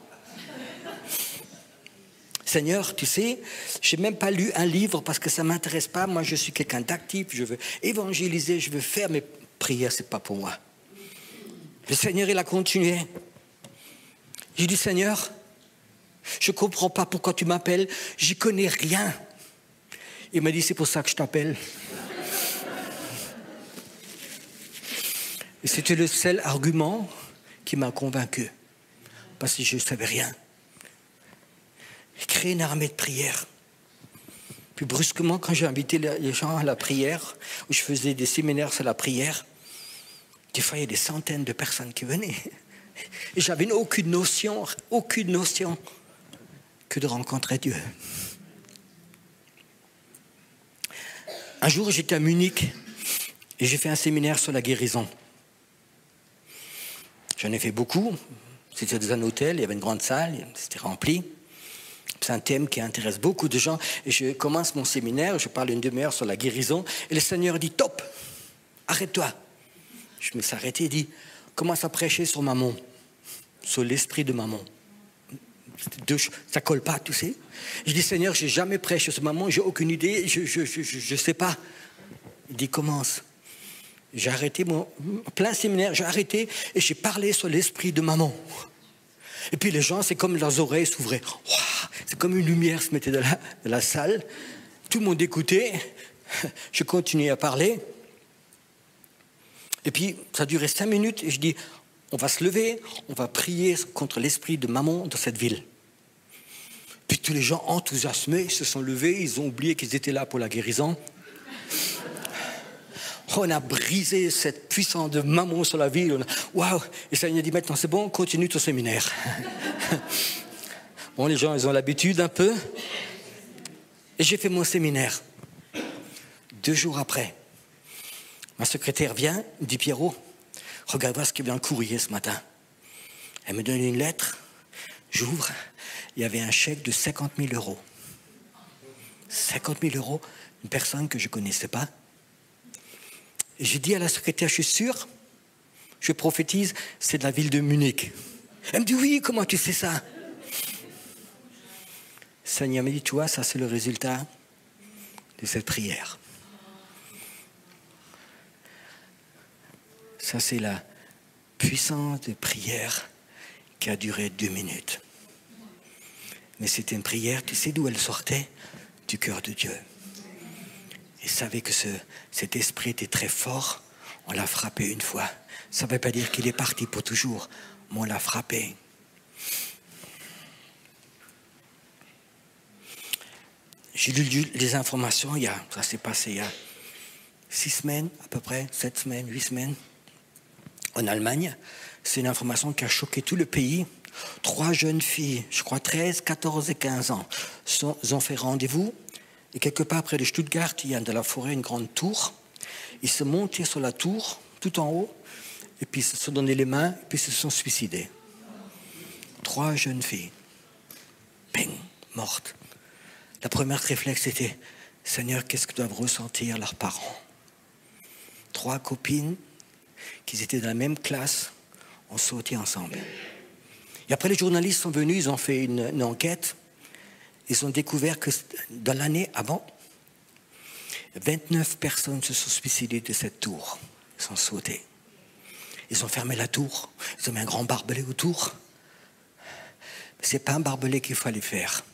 Seigneur, tu sais, je n'ai même pas lu un livre parce que ça ne m'intéresse pas. Moi, je suis quelqu'un d'actif, je veux évangéliser, je veux faire mes prières, ce n'est pas pour moi. Le Seigneur, il a continué. J'ai dit, Seigneur, je ne comprends pas pourquoi tu m'appelles, j'y connais rien. Il m'a dit, c'est pour ça que je t'appelle. Et c'était le seul argument qui m'a convaincu, parce que je ne savais rien. Créer une armée de prière. Puis brusquement, quand j'ai invité les gens à la prière, où je faisais des séminaires sur la prière, des fois il y a des centaines de personnes qui venaient. Et j'avais aucune notion que de rencontrer Dieu. Un jour, j'étais à Munich et j'ai fait un séminaire sur la guérison. J'en ai fait beaucoup. C'était dans un hôtel, il y avait une grande salle, c'était rempli. C'est un thème qui intéresse beaucoup de gens. Et je commence mon séminaire, je parle une demi-heure sur la guérison. Et le Seigneur dit, top, arrête-toi. Je me suis arrêté et dit, commence à prêcher sur maman, sur l'esprit de maman. Ça colle pas, tu sais. Je dis, Seigneur, j'ai jamais prêché sur maman, j'ai aucune idée, je sais pas. Il dit, commence. J'ai arrêté mon plein séminaire, j'ai arrêté et j'ai parlé sur l'esprit de maman. Et puis les gens, c'est comme leurs oreilles s'ouvraient. Wow, c'est comme une lumière se mettait dans la salle. Tout le monde écoutait. Je continuais à parler. Et puis, ça durait 5 minutes. Et je dis, on va se lever, on va prier contre l'esprit de maman dans cette ville. Puis tous les gens enthousiasmés, ils se sont levés, ils ont oublié qu'ils étaient là pour la guérison. On a brisé cette puissance de mammon sur la ville. Waouh! Et le Seigneur dit maintenant, c'est bon, continue ton séminaire. Bon, les gens, ils ont l'habitude un peu. Et j'ai fait mon séminaire. 2 jours après, ma secrétaire vient, me dit Pierrot, regarde voir ce qui est dans le courrier ce matin. Elle me donne une lettre, j'ouvre, il y avait un chèque de 50 000 €. 50 000 €, une personne que je ne connaissais pas. Et j'ai dit à la secrétaire, je suis sûr, je prophétise, c'est de la ville de Munich. Elle me dit oui, comment tu sais ça? Le Seigneur me dit, tu vois, ça c'est le résultat de cette prière. Ça, c'est la puissance de prière qui a duré 2 minutes. Mais c'était une prière, tu sais d'où elle sortait? Du cœur de Dieu. Il savait que cet esprit était très fort. On l'a frappé une fois. Ça ne veut pas dire qu'il est parti pour toujours, mais on l'a frappé. J'ai lu les informations, ça s'est passé il y a 6 semaines, à peu près, 7 semaines, 8 semaines. En Allemagne, c'est une information qui a choqué tout le pays. 3 jeunes filles, je crois 13, 14 et 15 ans, ont fait rendez-vous. Et quelque part près de Stuttgart, il y a de la forêt une grande tour. Ils se montaient sur la tour, tout en haut, et puis ils se sont donné les mains, et puis ils se sont suicidés. 3 jeunes filles, ping, mortes. La première réflexe était, Seigneur, qu'est-ce que doivent ressentir leurs parents? 3 copines qui étaient dans la même classe, ont sauté ensemble. Et après, les journalistes sont venus, ils ont fait une enquête. Ils ont découvert que dans l'année avant, 29 personnes se sont suicidées de cette tour. Ils sont sautés. Ils ont fermé la tour. Ils ont mis un grand barbelé autour. Ce n'est pas un barbelé qu'il fallait faire.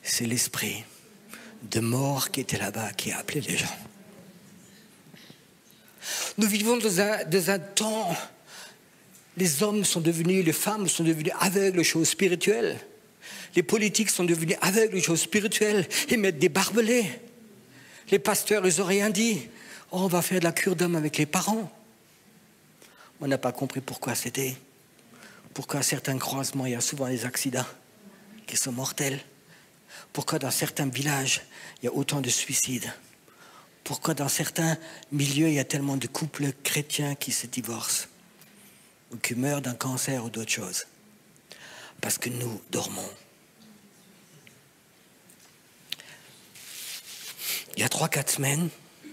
C'est l'esprit de mort qui était là-bas, qui a appelé les gens. Nous vivons dans un temps, les hommes sont devenus, les femmes sont devenues aveugles aux choses spirituelles. Les politiques sont devenus aveugles aux choses spirituelles. Ils mettent des barbelés. Les pasteurs, ils n'ont rien dit. Oh, on va faire de la cure d'homme avec les parents. On n'a pas compris pourquoi c'était. Pourquoi à certains croisements, il y a souvent des accidents qui sont mortels. Pourquoi dans certains villages, il y a autant de suicides. Pourquoi dans certains milieux, il y a tellement de couples chrétiens qui se divorcent ou qui meurent d'un cancer ou d'autres choses. Parce que nous dormons. Il y a 3-4 semaines,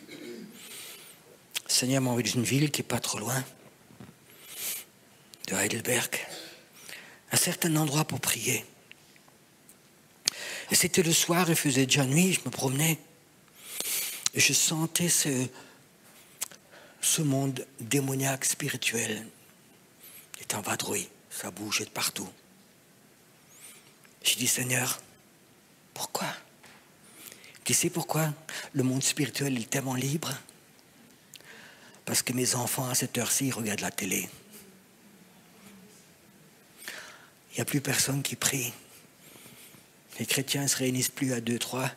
le Seigneur m'a envoyé dans une ville qui n'est pas trop loin, de Heidelberg, un certain endroit pour prier. Et c'était le soir, il faisait déjà nuit, je me promenais, et je sentais ce monde démoniaque, spirituel, est en vadrouille, ça bougeait de partout. J'ai dit, Seigneur, pourquoi? Tu sais pourquoi le monde spirituel est tellement libre? Parce que mes enfants, à cette heure-ci, regardent la télé. Il n'y a plus personne qui prie. Les chrétiens ne se réunissent plus à 2-3.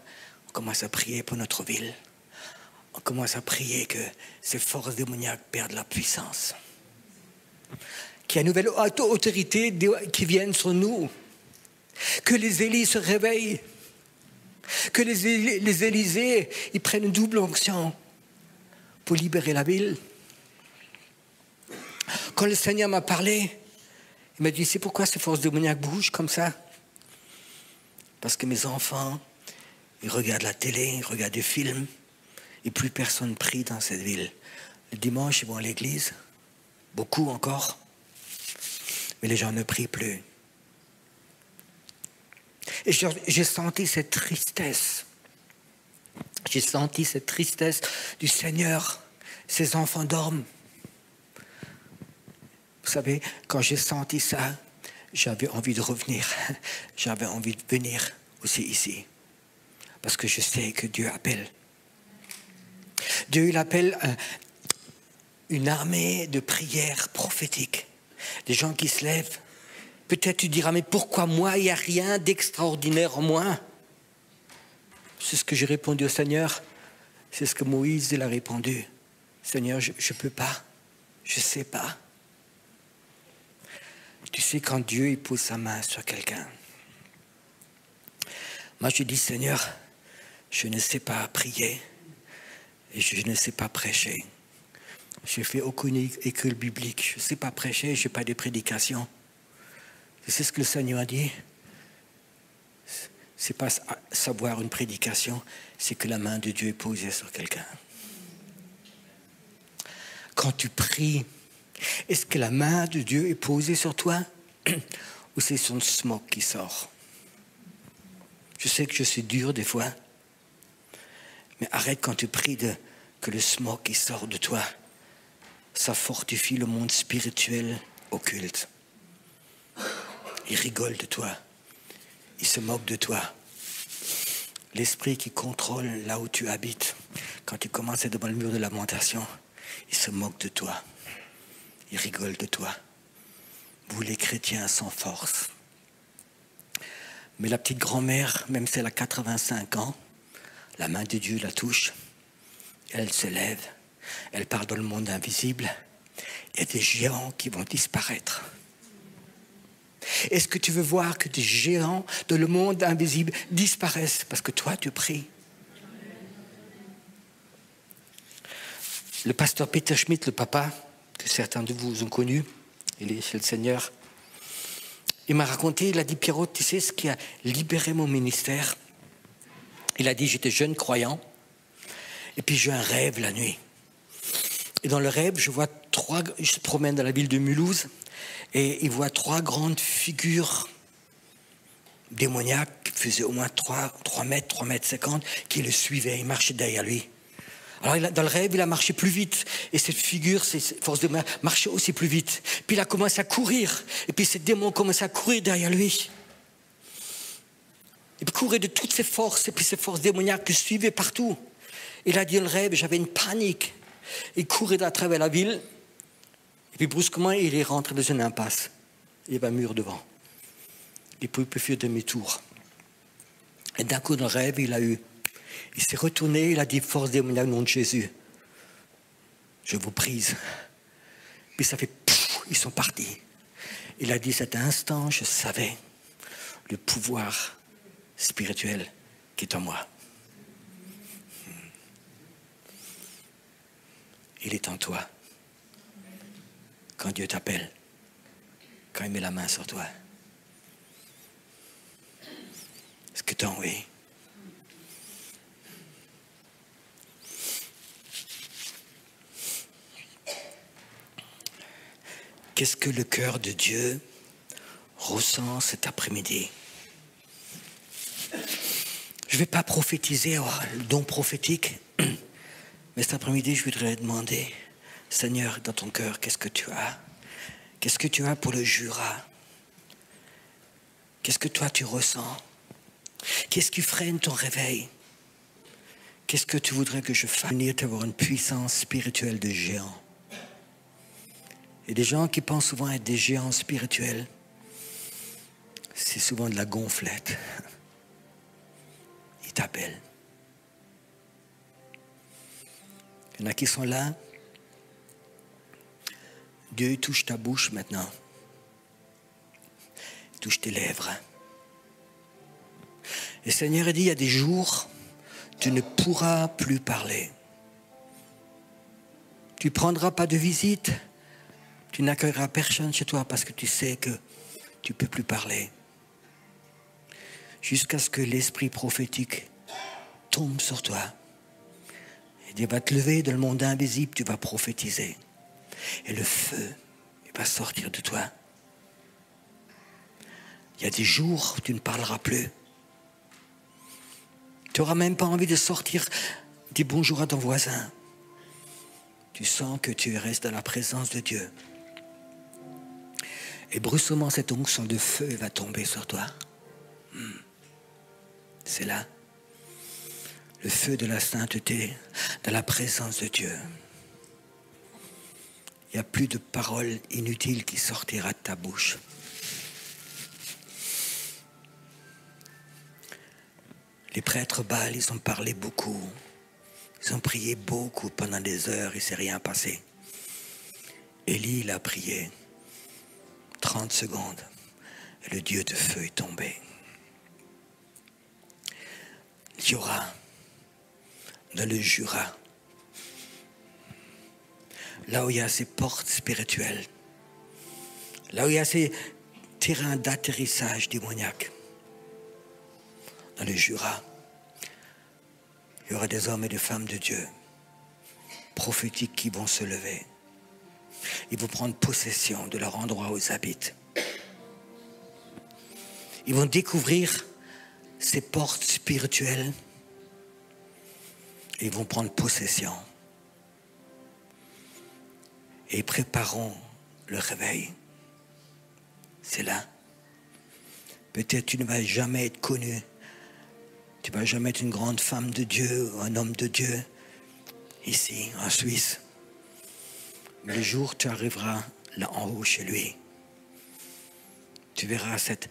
On commence à prier pour notre ville. On commence à prier que ces forces démoniaques perdent la puissance. Qu'il y ait une nouvelle autorité qui vienne sur nous. Que les Élis se réveillent. Que les Élysées, ils prennent une double onction pour libérer la ville. Quand le Seigneur m'a parlé, il m'a dit, c'est pourquoi ces forces démoniaques bougent comme ça? Parce que mes enfants, ils regardent la télé, ils regardent des films, et plus personne prie dans cette ville. Le dimanche, ils vont à l'église, beaucoup encore, mais les gens ne prient plus. Et j'ai senti cette tristesse. J'ai senti cette tristesse du Seigneur. Ses enfants dorment. Vous savez, quand j'ai senti ça, j'avais envie de revenir. J'avais envie de venir aussi ici. Parce que je sais que Dieu appelle. Dieu, il appelle une armée de prières prophétiques. Des gens qui se lèvent. Peut-être tu diras, mais pourquoi moi, il n'y a rien d'extraordinaire en moi? C'est ce que j'ai répondu au Seigneur. C'est ce que Moïse il a répondu. Seigneur, je ne peux pas. Je ne sais pas. Tu sais, quand Dieu il pose sa main sur quelqu'un, moi je dis, Seigneur, je ne sais pas prier et je ne sais pas prêcher. Je n'ai fait aucune école biblique. Je ne sais pas prêcher, je n'ai pas de prédication. C'est ce que le Seigneur a dit. Ce n'est pas savoir une prédication, c'est que la main de Dieu est posée sur quelqu'un. Quand tu pries, est-ce que la main de Dieu est posée sur toi ou c'est son smoke qui sort? Je sais que je suis dur des fois, mais arrête quand tu pries que le smoke qui sort de toi, ça fortifie le monde spirituel occulte. Il rigole de toi, il se moque de toi. L'esprit qui contrôle là où tu habites, quand tu commences devant le mur de lamentation, il se moque de toi. Il rigole de toi. Vous les chrétiens sans force. Mais la petite grand-mère, même si elle a 85 ans, la main de Dieu la touche. Elle se lève. Elle part dans le monde invisible. Il y a des géants qui vont disparaître. Est-ce que tu veux voir que des géants dans le monde invisible disparaissent parce que toi tu pries? Le pasteur Peter Schmidt, le papa, que certains de vous ont connu, il est chez le Seigneur, il m'a raconté, il a dit, Pierrot, tu sais ce qui a libéré mon ministère? Il a dit, j'étais jeune croyant, et puis j'ai eu un rêve la nuit. Et dans le rêve, je se promène dans la ville de Mulhouse, et il voit 3 grandes figures démoniaques, qui faisaient au moins 3 mètres, 3 mètres 50, qui le suivaient, ils marchaient derrière lui. Alors dans le rêve, il a marché plus vite. Et cette figure, cette force de main, marchait aussi plus vite. Puis il a commencé à courir. Et puis ces démons ont commencé à courir derrière lui. Et puis courir de toutes ses forces. Et puis ces forces démoniaques le suivaient partout. Il a dit dans le rêve, j'avais une panique. Il courait à travers la ville. Et puis brusquement, il est rentré dans une impasse. Il y avait un mur devant. Il ne pouvait plus faire demi-tour. Et d'un coup, dans le rêve, il s'est retourné, il a dit, force démoniaque, au nom de Jésus, je vous prise. Puis ça fait, pouf, ils sont partis. Il a dit, cet instant, je savais le pouvoir spirituel qui est en moi. Il est en toi. Quand Dieu t'appelle, quand il met la main sur toi. Est-ce que tu en es? Qu'est-ce que le cœur de Dieu ressent cet après-midi? Je ne vais pas prophétiser, le don prophétique, mais cet après-midi, je voudrais demander, Seigneur, dans ton cœur, qu'est-ce que tu as? Qu'est-ce que tu as pour le Jura? Qu'est-ce que toi tu ressens? Qu'est-ce qui freine ton réveil? Qu'est-ce que tu voudrais que je fasse? Venir t'avoir une puissance spirituelle de géant. Et des gens qui pensent souvent être des géants spirituels, c'est souvent de la gonflette. Ils t'appellent. Il y en a qui sont là. Dieu touche ta bouche maintenant. Il touche tes lèvres. Et le Seigneur a dit, il y a des jours, tu ne pourras plus parler. Tu ne prendras pas de visite. Tu n'accueilleras personne chez toi parce que tu sais que tu ne peux plus parler. Jusqu'à ce que l'esprit prophétique tombe sur toi. Et il va te lever dans le monde invisible, tu vas prophétiser. Et le feu, il va sortir de toi. Il y a des jours où tu ne parleras plus. Tu n'auras même pas envie de sortir, dire bonjour à ton voisin. Tu sens que tu restes dans la présence de Dieu. Et brusquement, cette onction de feu va tomber sur toi. C'est là. Le feu de la sainteté, dans la présence de Dieu. Il n'y a plus de paroles inutiles qui sortira de ta bouche. Les prêtres Baal, ils ont parlé beaucoup. Ils ont prié beaucoup pendant des heures, il ne s'est rien passé. Élie, il a prié 30 secondes et le Dieu de feu est tombé. Il y aura dans le Jura, là où il y a ces portes spirituelles, là où il y a ces terrains d'atterrissage démoniaques, dans le Jura, il y aura des hommes et des femmes de Dieu prophétiques qui vont se lever. Ils vont prendre possession de leur endroit où ils habitent. Ils vont découvrir ces portes spirituelles et ils vont prendre possession. Et ils prépareront le réveil. C'est là. Peut-être tu ne vas jamais être connu. Tu ne vas jamais être une grande femme de Dieu ou un homme de Dieu ici, en Suisse. Mais le jour où tu arriveras là en haut chez lui, tu verras cette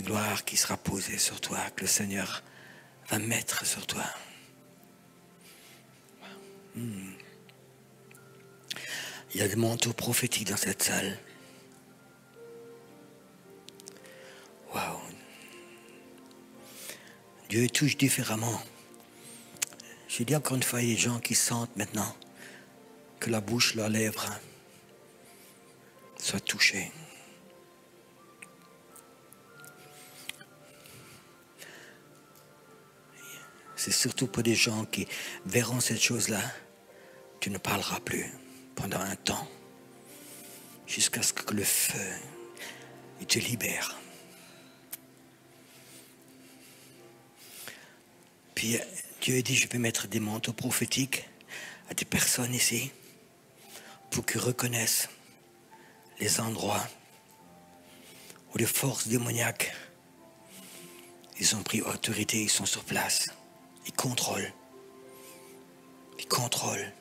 gloire qui sera posée sur toi, que le Seigneur va mettre sur toi. Il y a des manteaux prophétiques dans cette salle. Waouh! Dieu touche différemment. Je dis encore une fois, il y a des gens qui sentent maintenant que la bouche, leurs lèvres soient touchées. C'est surtout pour des gens qui verront cette chose-là. Tu ne parleras plus pendant un temps, jusqu'à ce que le feu il te libère. Puis Dieu dit, je vais mettre des manteaux prophétiques à des personnes ici pour qu'ils reconnaissent les endroits où les forces démoniaques, ils ont pris autorité, ils sont sur place. Ils contrôlent. Ils contrôlent.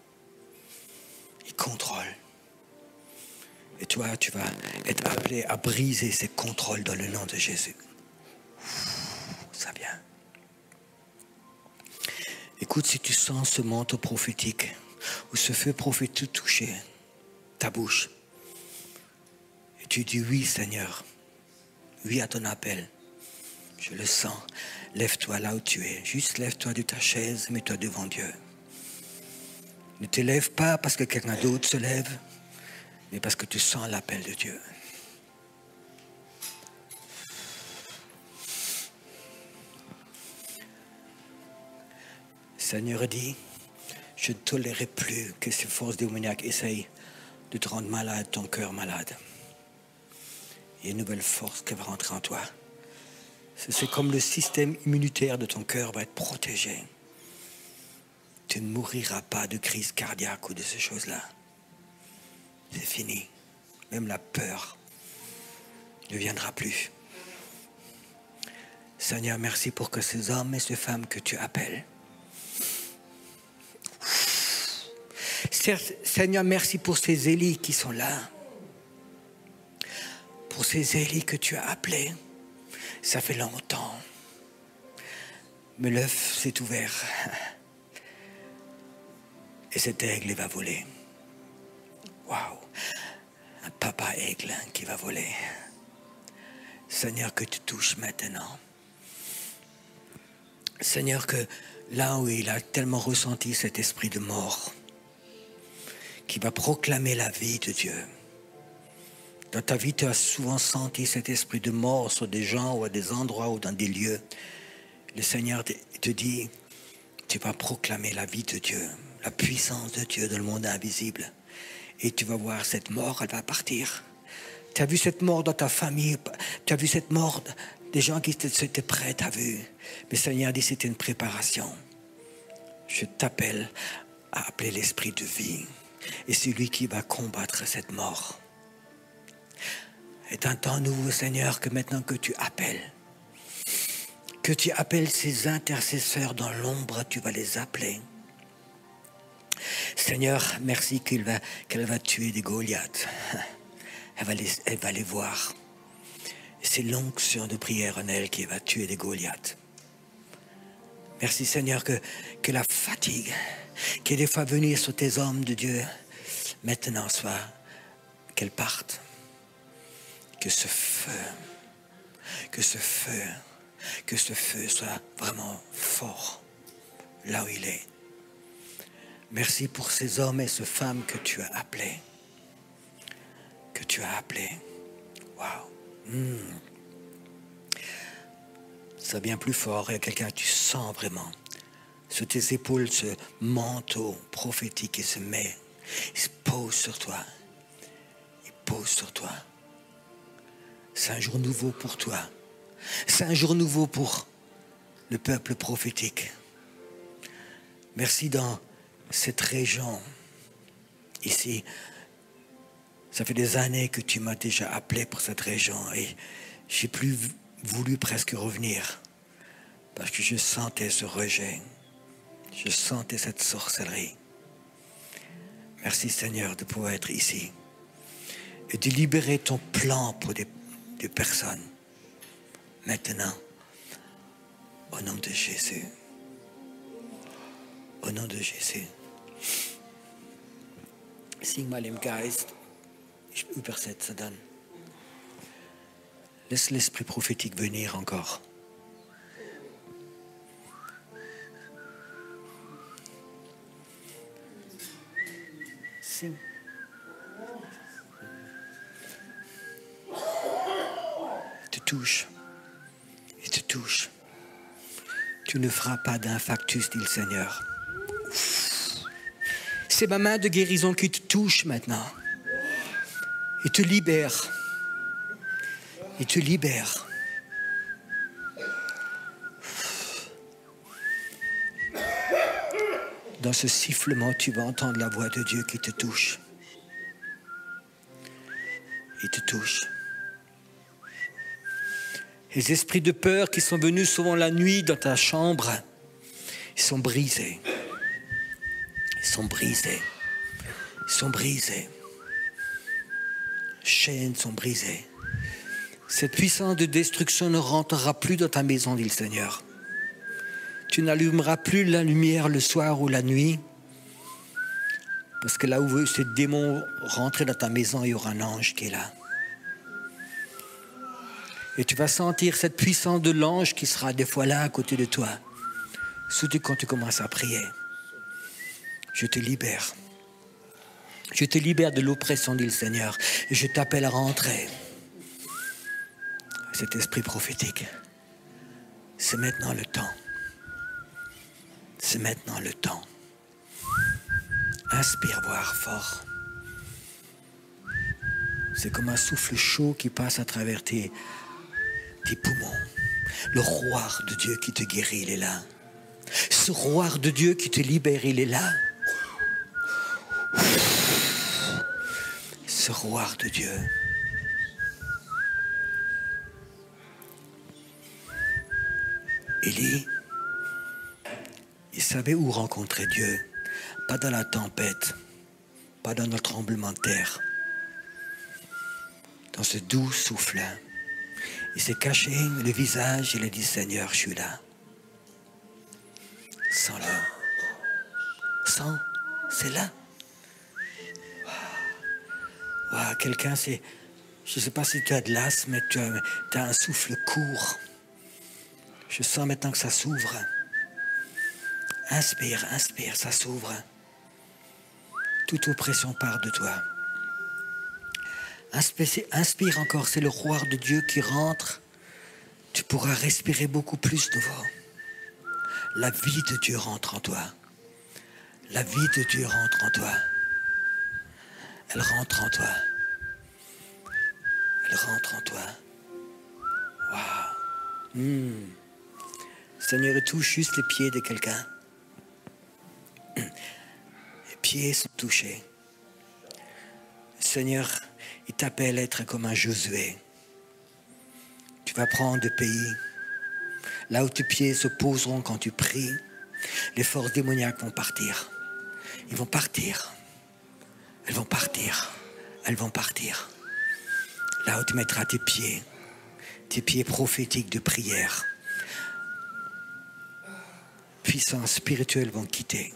Ils contrôlent. Et toi, tu vas être appelé à briser ces contrôles dans le nom de Jésus. Ça vient. Écoute, si tu sens ce manteau prophétique ou ce feu prophétique toucher ta bouche, et tu dis oui Seigneur, oui à ton appel, je le sens, lève-toi là où tu es, juste lève-toi de ta chaise, mets-toi devant Dieu. Ne te lève pas parce que quelqu'un d'autre se lève, mais parce que tu sens l'appel de Dieu. Le Seigneur dit, je ne tolérerai plus que ces forces démoniaques essayent de te rendre malade, ton cœur malade. Il y a une nouvelle force qui va rentrer en toi. C'est comme le système immunitaire de ton cœur va être protégé. Tu ne mouriras pas de crise cardiaque ou de ces choses-là. C'est fini. Même la peur ne viendra plus. Seigneur, merci pour que ces hommes et ces femmes que tu appelles. Seigneur, merci pour ces Élis qui sont là. Pour ces Élis que tu as appelés. Ça fait longtemps. Mais l'œuf s'est ouvert. Et cet aigle, il va voler. Waouh! Un papa aigle qui va voler. Seigneur, que tu touches maintenant. Seigneur, que là où il a tellement ressenti cet esprit de mort, qui va proclamer la vie de Dieu. Dans ta vie, tu as souvent senti cet esprit de mort sur des gens ou à des endroits ou dans des lieux. Le Seigneur te dit, tu vas proclamer la vie de Dieu, la puissance de Dieu dans le monde invisible. Et tu vas voir cette mort, elle va partir. Tu as vu cette mort dans ta famille, tu as vu cette mort des gens qui étaient prêts, tu as vu. Mais le Seigneur dit, c'était une préparation. Je t'appelle à appeler l'esprit de vie. Et c'est lui qui va combattre cette mort. C'est un temps nouveau, Seigneur, que maintenant que tu appelles ces intercesseurs dans l'ombre, tu vas les appeler. Seigneur, merci qu'elle va tuer des Goliaths. Elle va les voir. Et c'est l'onction de prière en elle qui va tuer des Goliaths. Merci Seigneur que la fatigue qui est des fois venue sur tes hommes de Dieu, maintenant soit qu'elle parte. Que ce feu soit vraiment fort là où il est. Merci pour ces hommes et ces femmes que tu as appelés. Waouh. Ça vient plus fort. Il y a quelqu'un que tu sens vraiment. Sur tes épaules, ce manteau prophétique qui se met. Il se pose sur toi. C'est un jour nouveau pour toi. C'est un jour nouveau pour le peuple prophétique. Merci dans cette région. Ici, ça fait des années que tu m'as déjà appelé pour cette région et j'ai plus voulu presque revenir parce que je sentais ce rejet. Je sentais cette sorcellerie. Merci Seigneur de pouvoir être ici et de libérer ton plan pour des personnes. Maintenant, au nom de Jésus. Au nom de Jésus. Sing mal im Geist. Ich übersetze dann. Laisse l'esprit prophétique venir encore. Sing. Il te touche. Tu ne feras pas d'infarctus, dit le Seigneur. C'est ma main de guérison qui te touche maintenant. Il te libère. Dans ce sifflement, tu vas entendre la voix de Dieu qui te touche. Il te touche. Les esprits de peur qui sont venus souvent la nuit dans ta chambre, ils sont brisés. Chaînes sont brisées. Cette puissance de destruction ne rentrera plus dans ta maison, dit le Seigneur. Tu n'allumeras plus la lumière le soir ou la nuit, parce que là où veut ce démon rentrer dans ta maison, il y aura un ange qui est là. Et tu vas sentir cette puissance de l'ange qui sera des fois là à côté de toi. Surtout quand tu commences à prier. Je te libère. Je te libère de l'oppression, dit le Seigneur. Et je t'appelle à rentrer. Cet esprit prophétique. C'est maintenant le temps. C'est maintenant le temps. Inspire, voir fort. C'est comme un souffle chaud qui passe à travers tes poumons. Le roi de Dieu qui te guérit, il est là. Ce roi de Dieu qui te libère, il est là. Ce roi de Dieu. Élie, il savait où rencontrer Dieu. Pas dans la tempête, pas dans le tremblement de terre. Dans ce doux souffle. Il s'est caché le visage et il a dit, Seigneur, je suis là. Sens-le. Sens, c'est là. Wow, quelqu'un, je ne sais pas si tu as de l'asthme, mais tu as un souffle court. Je sens maintenant que ça s'ouvre. Inspire, ça s'ouvre. Toute oppression part de toi. Inspire encore, c'est le roi de Dieu qui rentre. Tu pourras respirer beaucoup plus devant. La vie de Dieu rentre en toi. La vie de Dieu rentre en toi. Elle rentre en toi. Elle rentre en toi. Waouh. Seigneur, touche juste les pieds de quelqu'un. Les pieds sont touchés. Seigneur, il t'appelle à être comme un Josué. Tu vas prendre le pays. Là où tes pieds se poseront quand tu pries, les forces démoniaques vont partir. Ils vont partir. Elles vont partir. Elles vont partir. Là où tu mettras tes pieds prophétiques de prière. puissances spirituelles vont quitter.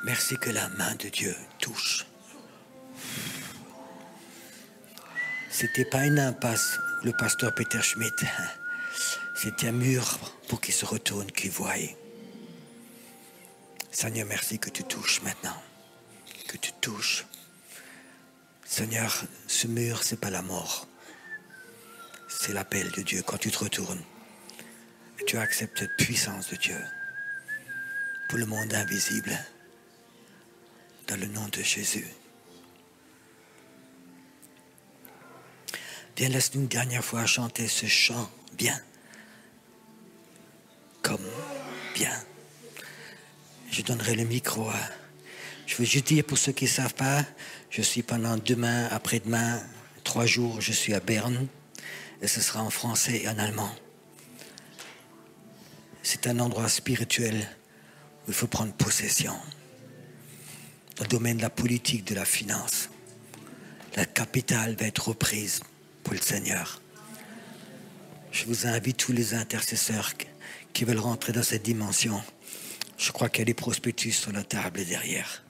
Merci que la main de Dieu touche. C'était pas une impasse, le pasteur Peter Schmidt. C'était un mur pour qu'il se retourne, qu'il voie. Seigneur, merci que tu touches maintenant. Que tu touches. Seigneur, ce mur, c'est pas la mort. C'est l'appel de Dieu. Quand tu te retournes, tu acceptes cette puissance de Dieu pour le monde invisible. Dans le nom de Jésus. Viens, laisse-nous une dernière fois chanter ce chant bien. Comme bien. Je donnerai le micro à... Je veux juste dire pour ceux qui ne savent pas, je suis pendant demain, après-demain, 3 jours, je suis à Berne. Et ce sera en français et en allemand. C'est un endroit spirituel où il faut prendre possession. Dans le domaine de la politique, de la finance. La capitale va être reprise pour le Seigneur. Je vous invite tous les intercesseurs qui veulent rentrer dans cette dimension. Je crois qu'il y a des prospectus sur la table derrière.